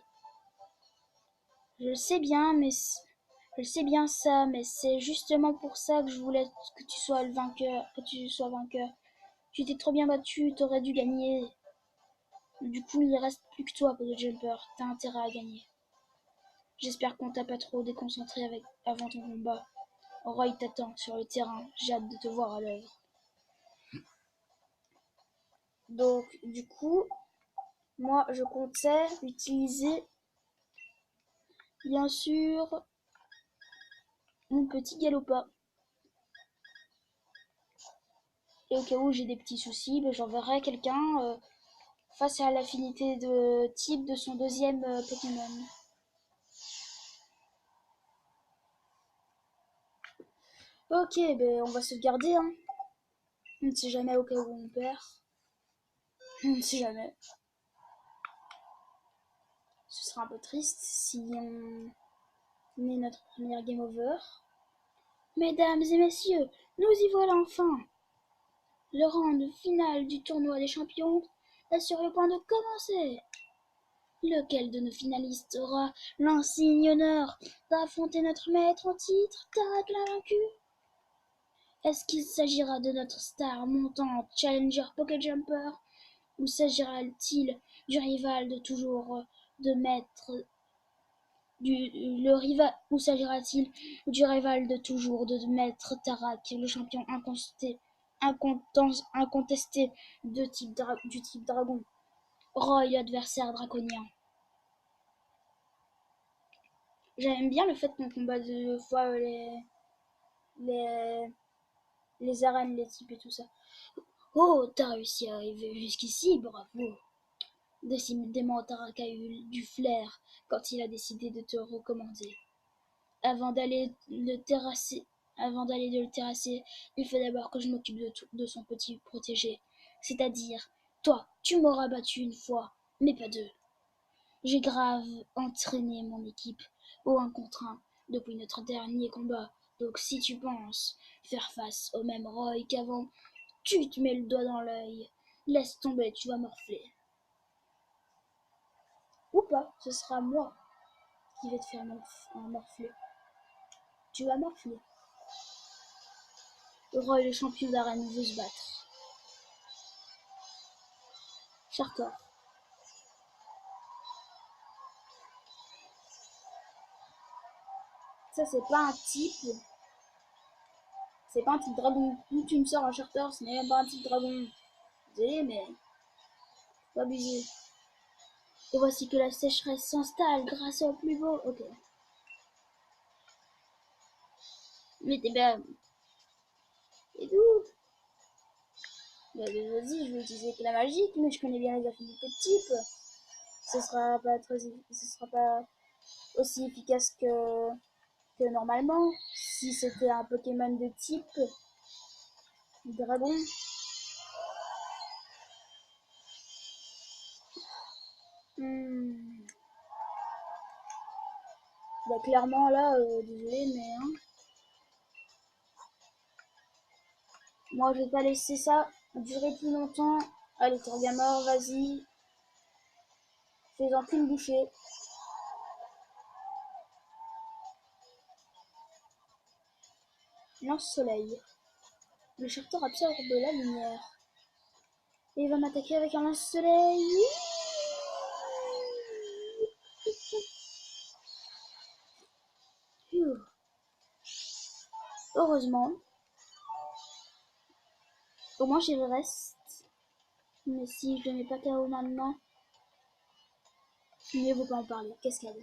Je le sais bien, je le sais bien ça, mais c'est justement pour ça que je voulais que tu sois le vainqueur, que tu sois vainqueur. Tu t'es trop bien battu, t'aurais dû gagner. Du coup, il reste plus que toi, Pocket Jumper. T'as intérêt à gagner. J'espère qu'on t'a pas trop déconcentré avant ton combat. Roy t'attend sur le terrain. J'ai hâte de te voir à l'œuvre. Donc, du coup, moi, je comptais utiliser, bien sûr, mon petit Galopa. Et au cas où j'ai des petits soucis, j'enverrai quelqu'un face à l'affinité de type de son deuxième Pokémon. Ok, on va se le garder, hein. On ne sait jamais au cas où on perd. On ne sait jamais. Ce sera un peu triste si on est notre première game over. Mesdames et messieurs, nous y voilà enfin. Le round final du tournoi des champions est sur le point de commencer. Lequel de nos finalistes aura l'insigne honneur d'affronter notre maître en titre, Tarak l'invaincu? Est-ce qu'il s'agira de notre star montante Challenger Pocket Jumper ou s'agira-t-il du rival de toujours de maître ou s'agira-t-il du rival de toujours de maître Tarak, le champion incontesté du type dragon, Roy l'adversaire draconien? J'aime bien le fait qu'on combat deux fois les, les arènes, les types et tout ça. Oh, t'as réussi à arriver jusqu'ici, bravo. Décidément, Tarak a eu du flair quand il a décidé de te recommander. Avant d'aller le terrasser, il faut d'abord que je m'occupe de son petit protégé. C'est-à-dire, toi, tu m'auras battu une fois, mais pas deux. J'ai grave entraîné mon équipe au 1 contre 1 depuis notre dernier combat. Donc si tu penses faire face au même Roy qu'avant, tu te mets le doigt dans l'œil. Laisse tomber, tu vas morfler. Ou pas, ce sera moi qui vais te faire morfler. Tu vas morfler. Roy, le champion d'arène, veut se battre. Charter. Ça, c'est pas un type. C'est pas un type dragon. D'où tu me sors un Charter, ce n'est même pas un type dragon. Désolé, mais faut abuser. Et voici que la sécheresse s'installe grâce au plus beau. Ok. Mais t'es bien. Et d'où? Bah, vas-y, je vais utiliser que la magique, mais je connais bien les affinités de type. Ce sera pas aussi efficace que normalement. Si c'était un Pokémon de type dragon. Bah, clairement là, désolé, mais hein, moi je vais pas laisser ça durer plus longtemps. Allez, Torgamor, vas-y. Fais-en qu'une bouchée. Lance-soleil. Le Charter absorbe la lumière. Et il va m'attaquer avec un lance-soleil. Heureusement. Au moins j'y reste. Mais si je ne mets pas KO maintenant, mieux vaut pas en parler. Cascade.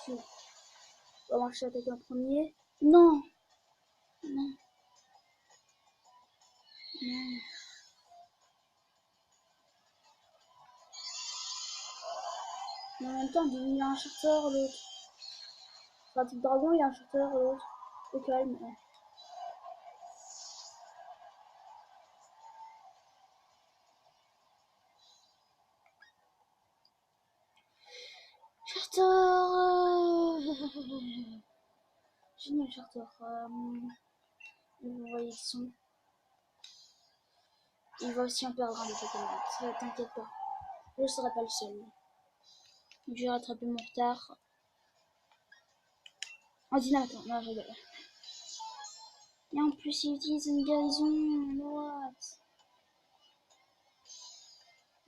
Au moins je suis attaqué en premier. Non. Non. Non. Mais en même temps, il y a un Charter, l'autre. Enfin, type dragon, il y a un Charter, l'autre. Au calme. Ouais. Charter. Génial, Charter. Vous voyez qu'ils sont. Il va aussi en perdre un des Pokémon. Ça, t'inquiète pas. Je serai pas le seul. Je vais rattraper mon retard. En dynamite, non, je rigole. Et en plus, il utilise une guérison. What?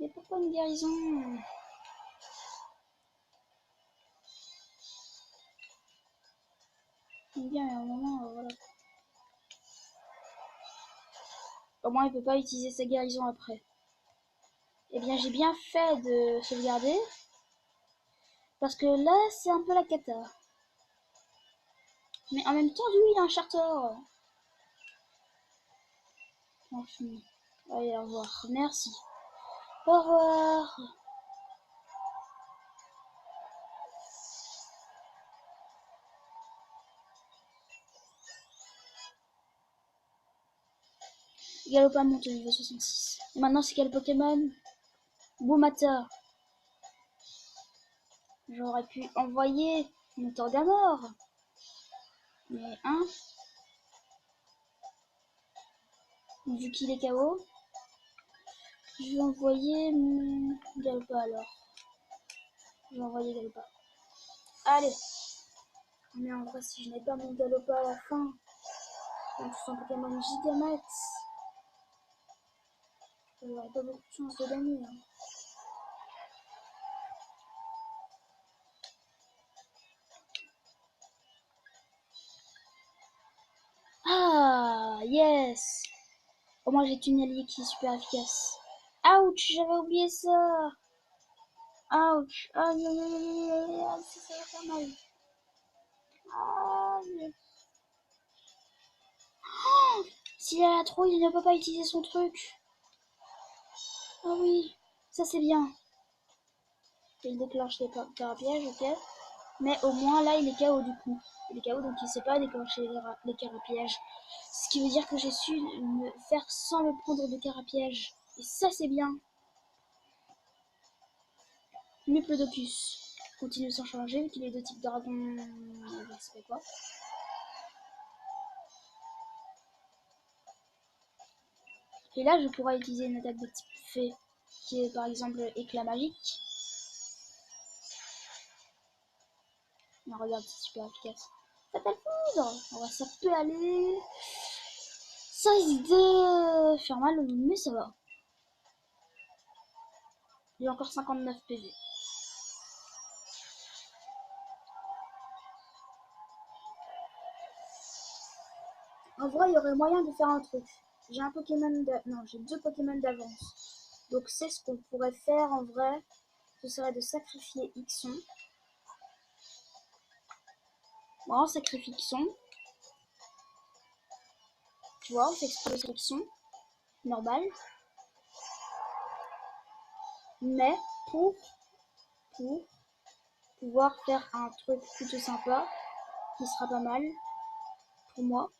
Mais pourquoi une guérison? Bien, à un moment, voilà. Au moins, il peut pas utiliser sa guérison après. Eh bien, j'ai bien fait de sauvegarder. Parce que là, c'est un peu la cata. Mais en même temps, lui, il a un Charter. Enfin. Allez, au revoir. Merci. Au revoir. Galopin monte au niveau 66. Et maintenant, c'est quel Pokémon? Boumata. J'aurais pu envoyer mon Torgamor. Mais hein, vu qu'il est KO, je vais envoyer mon Galpa alors. Je vais envoyer Galpa. Allez. Mais en vrai, si je n'ai pas mon Galpa à la fin, donc son Pokémon Gigamax, j'aurais pas beaucoup de chance de gagner. Hein. Ah, yes! Au moins, j'ai une alliée qui est super efficace. Ouch, j'avais oublié ça! Ouch! Ah, ça va faire mal. Ah, oh, s'il a la trouille, il ne peut pas utiliser son truc. Ah oui, ça c'est bien. Il déclenche les carapièges, ok. Mais au moins là, il est KO du coup. Il est KO donc il ne sait pas déclencher les carapièges. Ce qui veut dire que j'ai su me faire sans me prendre de carapièges. Et ça c'est bien. Diplodocus. continue sans changer, vu qu'il est de type dragon, je sais pas quoi. Et là, je pourrais utiliser une attaque de type fée, qui est par exemple éclat magique. Non, regarde, c'est super efficace. Fatal Foudre. Ça peut aller. Ça risque de faire mal, mais ça va. Il y a encore 59 PV. En vrai, il y aurait moyen de faire un truc. J'ai un Pokémon non, j'ai 2 Pokémon d'avance. Donc c'est ce qu'on pourrait faire en vrai. Ce serait de sacrifier Ixon. Bon, on sacrifie Ixon. Tu vois, on fait exploser Ixon. Normal. Mais pour pouvoir faire un truc plutôt sympa, qui sera pas mal pour moi.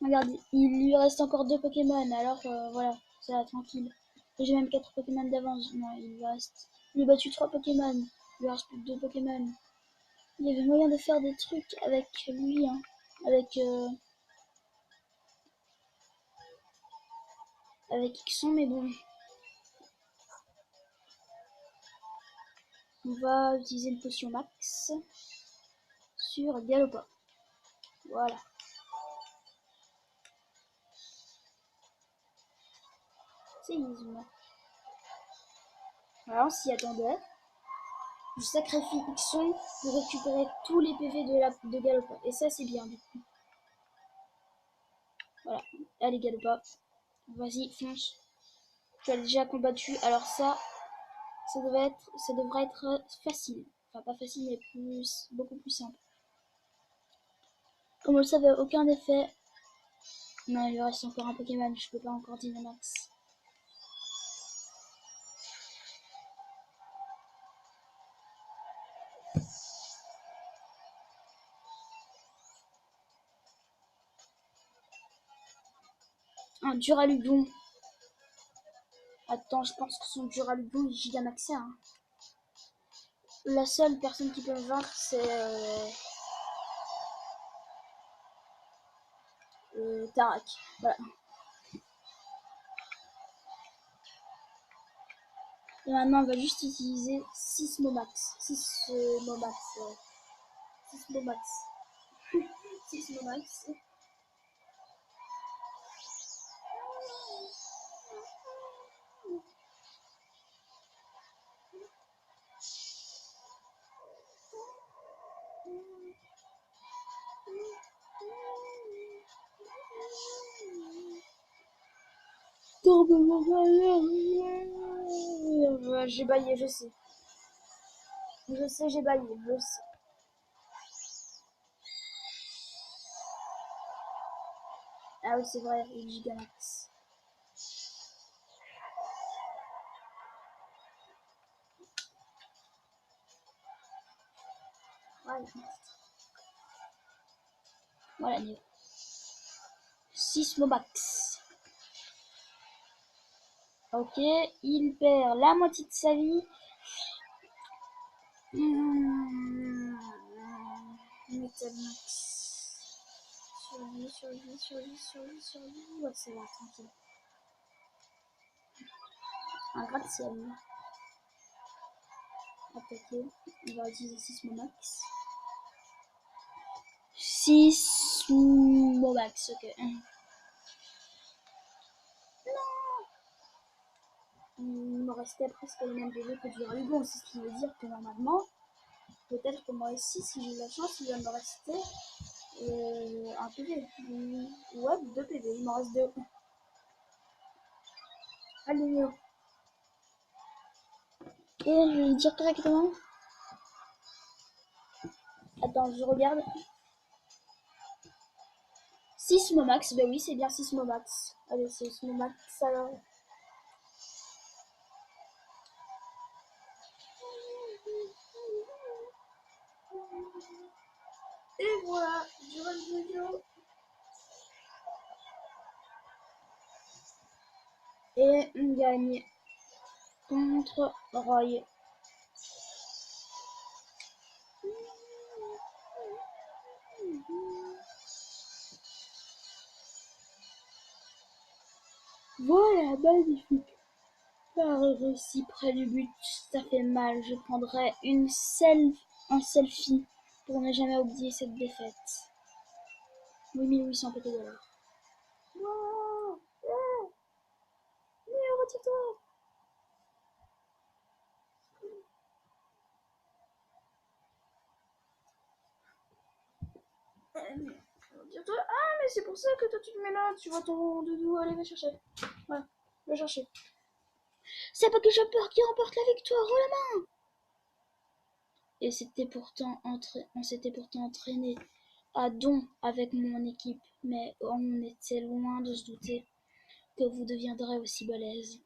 Regarde, il lui reste encore 2 Pokémon, alors voilà, ça va tranquille. J'ai même 4 Pokémon d'avance. Non, il lui reste. J'ai battu 3 Pokémon. Il lui reste plus que 2 Pokémon. Il y avait moyen de faire des trucs avec lui, hein. Avec Ixon, mais bon. On va utiliser une potion max sur Galopa. Voilà. C'est easy. Alors, on s'y attendait. Je sacrifie Ixon pour récupérer tous les PV de Galopa. Et ça, c'est bien, du coup. Voilà. Allez, Galopa. Vas-y, fonce. Tu as déjà combattu. Alors ça devrait être facile. Enfin, pas facile, mais beaucoup plus simple. Comme on le savait, aucun effet. Non, il lui reste encore un Pokémon. Je peux pas encore Dynamax. Un Duraludon. Attends, je pense que son Duraludon est gigamaxé. Hein. La seule personne qui peut me vaincre, c'est Tarak. Voilà. Et maintenant, on va juste utiliser 6 Momax. 6 Momax. 6 Momax. 6 Momax. J'ai baillé, je sais. Je sais, j'ai baillé, je sais. Ah oui, c'est vrai, il est Gigamax. Voilà. Voilà, niveau 6 Momax. Ok, il perd la moitié de sa vie. Metal Max. Survie. Ouais, ça va, tranquille. Un gratte-ciel. Attaquer. On va utiliser 6 Momax. 6 Momax, ok. Il me restait presque le même PV que du Rugon, c'est ce qui veut dire que normalement, peut-être que moi aussi, si j'ai la chance, il va me rester un PV. Ouais, 2 PV, il m'en reste 2. Allez, Néo. Et je vais dire directement. Attends, je regarde. 6 Momax, bah oui, c'est bien 6 Momax. Allez, c'est 6 Momax alors. Et voilà, je reste vidéo. Et on gagne contre Roy. Voilà, magnifique. Si près du but, ça fait mal. Je prendrai un selfie pour ne jamais oublier cette défaite. 8800 $. Non, retire-toi. Retire-toi. Ah, mais c'est pour ça que toi tu te mets là. Tu vois ton doudou. Allez, va chercher. Voilà, va chercher. C'est pas que j'ai peur qui remporte la victoire. Oh la main. Et on s'était pourtant entraîné à don avec mon équipe, mais on était loin de se douter que vous deviendrez aussi balèze.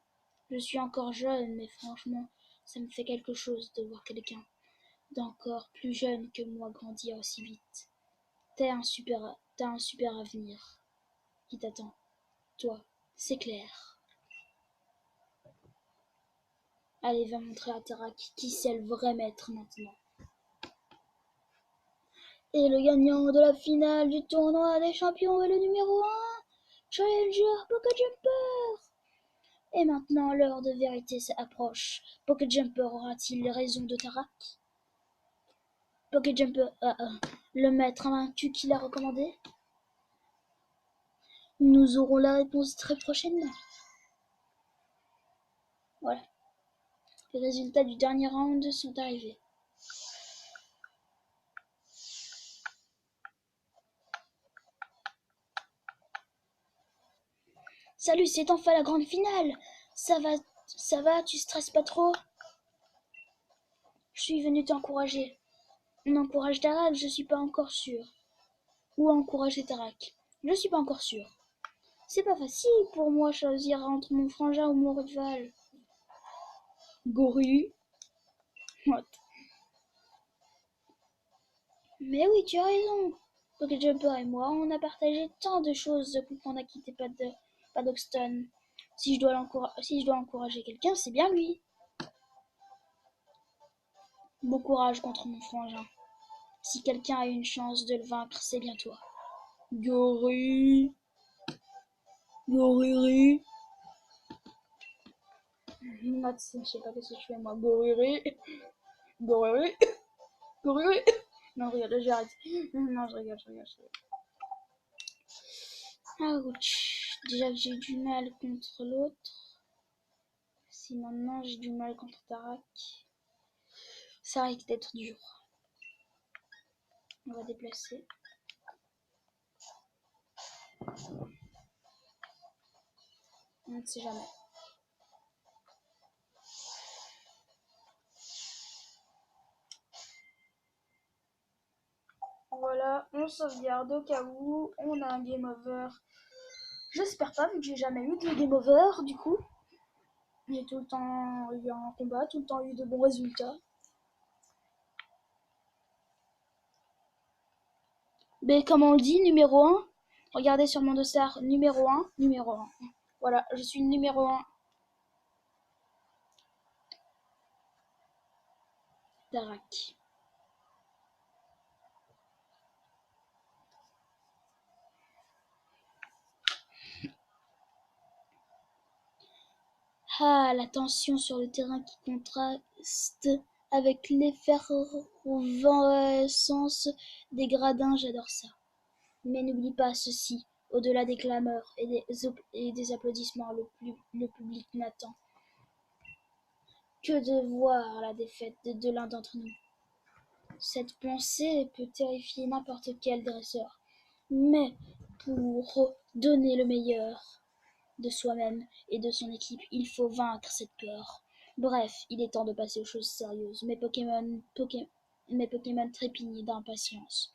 Je suis encore jeune, mais franchement, ça me fait quelque chose de voir quelqu'un d'encore plus jeune que moi grandir aussi vite. T'as un super avenir qui t'attend. Toi, c'est clair. Allez, va montrer à Tarak qui c'est le vrai maître maintenant. Et le gagnant de la finale du tournoi des champions est le numéro 1, Challenger Pokéjumper. Et maintenant, l'heure de vérité s'approche. Pokéjumper aura-t-il raison de Tarak? Pokéjumper, le maître invaincu qui l'a recommandé? Nous aurons la réponse très prochainement. Voilà. Les résultats du dernier round sont arrivés. Salut, c'est enfin la grande finale. Ça va, tu stresses pas trop? Je suis venu t'encourager. On encourage Tarak, je suis pas encore sûr. Ou encourager Tarak. Je suis pas encore sûr. C'est pas facile pour moi choisir entre mon frangin ou mon rival. Gorille. What? Mais oui, tu as raison. Pokéjumper et moi, on a partagé tant de choses depuis qu'on a quitté Paddockstone. Si je dois encourager quelqu'un, c'est bien lui. Bon courage contre mon frangin. Si quelqu'un a une chance de le vaincre, c'est bien toi. Gorille. Gorille. Je sais pas ce que je fais moi. Gorille. Gorille. Gorille. Non, regarde, j'arrête. Non, je rigole. Ouch. Déjà que j'ai du mal contre l'autre. Si maintenant j'ai du mal contre Tarak, ça risque d'être dur. On va déplacer. On ne sait jamais. Voilà, on sauvegarde au cas où. On a un game over. J'espère pas, vu que j'ai jamais eu de game over, du coup. J'ai tout le temps eu un combat, tout le temps eu de bons résultats. Mais comme on le dit, numéro 1, regardez sur mon dossard, numéro 1. Voilà, je suis numéro 1. Tarak. Ah, la tension sur le terrain qui contraste avec l'effervescence des gradins, j'adore ça. Mais n'oublie pas ceci, au-delà des clameurs et des applaudissements, le public n'attend que de voir la défaite de l'un d'entre nous. Cette pensée peut terrifier n'importe quel dresseur, mais pour donner le meilleur de soi-même et de son équipe, il faut vaincre cette peur. Bref, il est temps de passer aux choses sérieuses. Mes Pokémon trépignent d'impatience.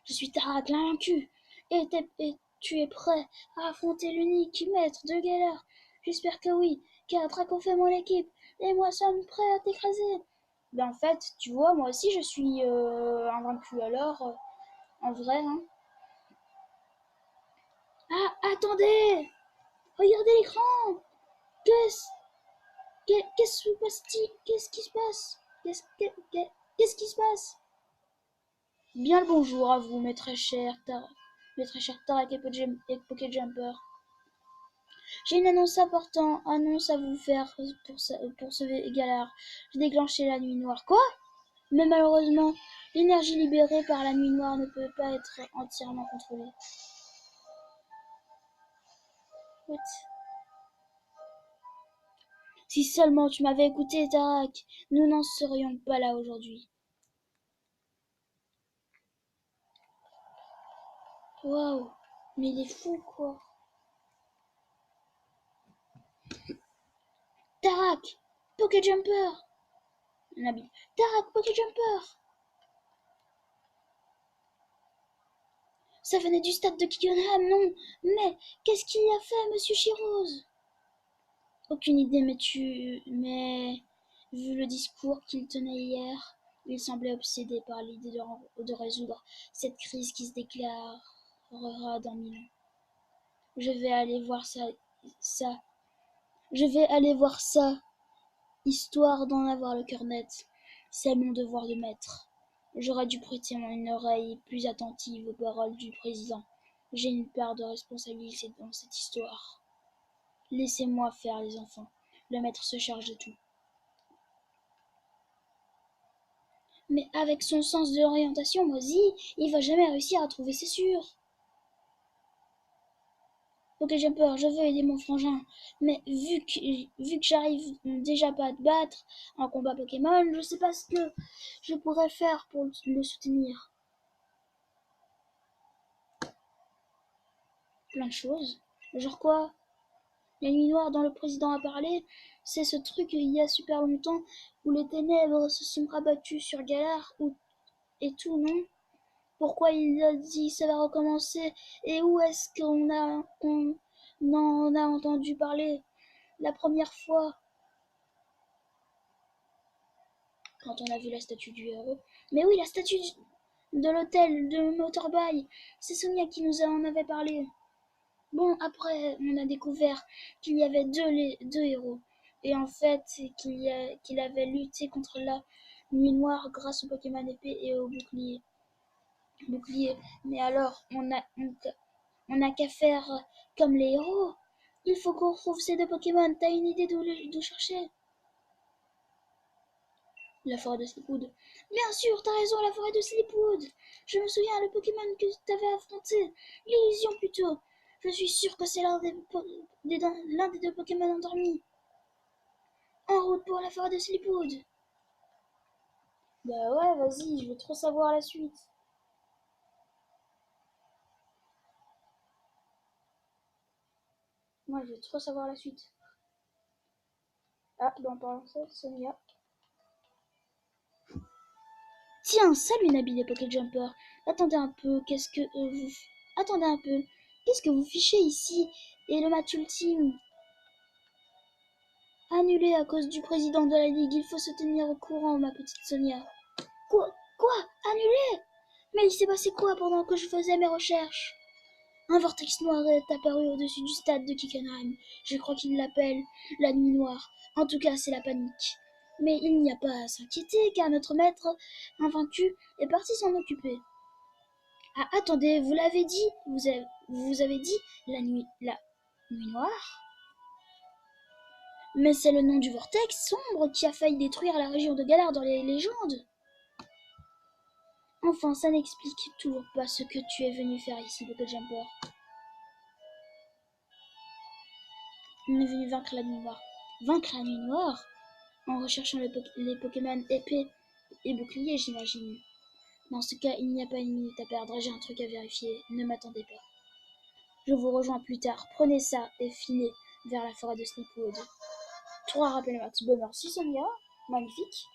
Je suis Tarak l'invaincu, et tu es prêt à affronter l'unique maître de galère? J'espère que oui, car Draco fait mon équipe, et moi sommes prêts à t'écraser. Ben en fait, tu vois, moi aussi je suis invaincu, alors en vrai, hein. Ah, attendez! Regardez l'écran! Qu'est-ce Qu'est-ce qui se passe? Qu'est-ce qui se passe? Qu'est-ce qui se passe? Bien le bonjour à vous, mes très chers Tarak et Pokéjumper. J'ai une annonce annonce à vous faire pour ce galère. J'ai déclenché la nuit noire. Quoi? Mais malheureusement, l'énergie libérée par la nuit noire ne peut pas être entièrement contrôlée. What? Si seulement tu m'avais écouté, Tarak, nous n'en serions pas là aujourd'hui. Waouh, mais il est fou, quoi. Tarak, Poké Jumper. Nabil. Tarak, Poké Jumper. Ça venait du stade de Kickenham, non? Mais qu'est-ce qu'il y a fait, monsieur Chirose? Aucune idée, mais vu le discours qu'il tenait hier, il semblait obsédé par l'idée de résoudre cette crise qui se déclarera dans 1000 ans. Je vais aller voir ça. Je vais aller voir ça, histoire d'en avoir le cœur net. C'est mon devoir de maître. J'aurais dû prêter une oreille plus attentive aux paroles du président. J'ai une part de responsabilité dans cette histoire. Laissez-moi faire, les enfants. Le maître se charge de tout. Mais avec son sens de l'orientation, Mozy, il va jamais réussir à trouver, c'est sûr. Ok, j'ai peur, je veux aider mon frangin. Mais vu que j'arrive déjà pas à te battre en combat Pokémon, je sais pas ce que je pourrais faire pour le soutenir. Plein de choses. Genre quoi? La nuit noire dont le président a parlé, c'est ce truc il y a super longtemps où les ténèbres se sont rabattues sur Galar et tout, non? Pourquoi il a dit ça va recommencer et où est-ce qu'on en a entendu parler la première fois quand on a vu la statue du héros? Mais oui, la statue de l'hôtel de Motorbay, c'est Sonia qui nous en avait parlé. Bon, après, on a découvert qu'il y avait deux héros. Et en fait, qu'il avait lutté contre la nuit noire grâce au Pokémon épée et au bouclier. Mais alors, on n'a qu'à faire comme les héros. Il faut qu'on retrouve ces deux Pokémon. T'as une idée d'où chercher? La forêt de Slipwood. Bien sûr, t'as raison, la forêt de Slipwood. Je me souviens, le Pokémon que t'avais affronté. L'illusion plutôt. Je suis sûr que c'est l'un des deux Pokémon endormis. En route pour la forêt de Slipwood. Bah ouais, vas-y, je veux trop savoir la suite. Moi, je veux trop savoir la suite. Ah, dans parlant de ça, Sonia. Tiens, salut Nabil et Pocket Jumper. Attendez un peu, Attendez un peu. Qu'est-ce que vous fichez ici? Et le match ultime? Annulé à cause du président de la Ligue. Il faut se tenir au courant, ma petite Sonia. Quoi? Annulé? Mais il s'est passé quoi pendant que je faisais mes recherches? Un vortex noir est apparu au-dessus du stade de Kickenheim. Je crois qu'il l'appelle la nuit noire. En tout cas, c'est la panique. Mais il n'y a pas à s'inquiéter, car notre maître, invaincu, est parti s'en occuper. Ah, attendez, vous l'avez dit? Vous avez dit la nuit noire? Mais c'est le nom du vortex sombre qui a failli détruire la région de Galar dans les légendes. Enfin, ça n'explique toujours pas ce que tu es venu faire ici, Pocket Jumper. On est venu vaincre la nuit noire. Vaincre la nuit noire? En recherchant les Pokémon épée et bouclier, j'imagine. Dans ce cas, il n'y a pas une minute à perdre, j'ai un truc à vérifier, ne m'attendez pas. Je vous rejoins plus tard, prenez ça et filez vers la forêt de Slipwood. 3 rappels max. Bon, merci Sonia, magnifique.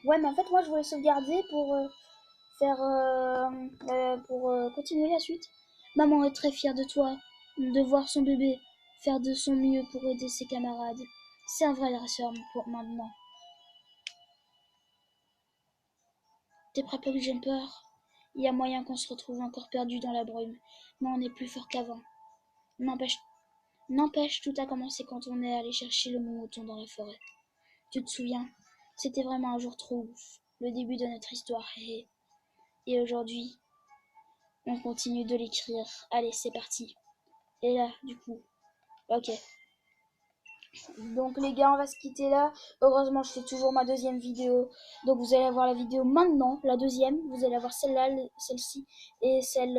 Ouais, mais en fait, moi je voulais sauvegarder pour continuer la suite. Maman est très fière de toi, de voir son bébé faire de son mieux pour aider ses camarades. C'est un vrai dresseur pour maintenant. T'es prêt, Pug Jumper? Il y a moyen qu'on se retrouve encore perdu dans la brume, mais on est plus fort qu'avant. N'empêche, tout a commencé quand on est allé chercher le mouton dans la forêt. Tu te souviens? C'était vraiment un jour trop ouf, le début de notre histoire, et aujourd'hui, on continue de l'écrire. Allez, c'est parti. Et là, du coup. Ok. Donc les gars, on va se quitter là. Heureusement, je fais toujours ma deuxième vidéo. Donc vous allez avoir la vidéo maintenant, la deuxième. Vous allez avoir celle-là, celle-ci et celle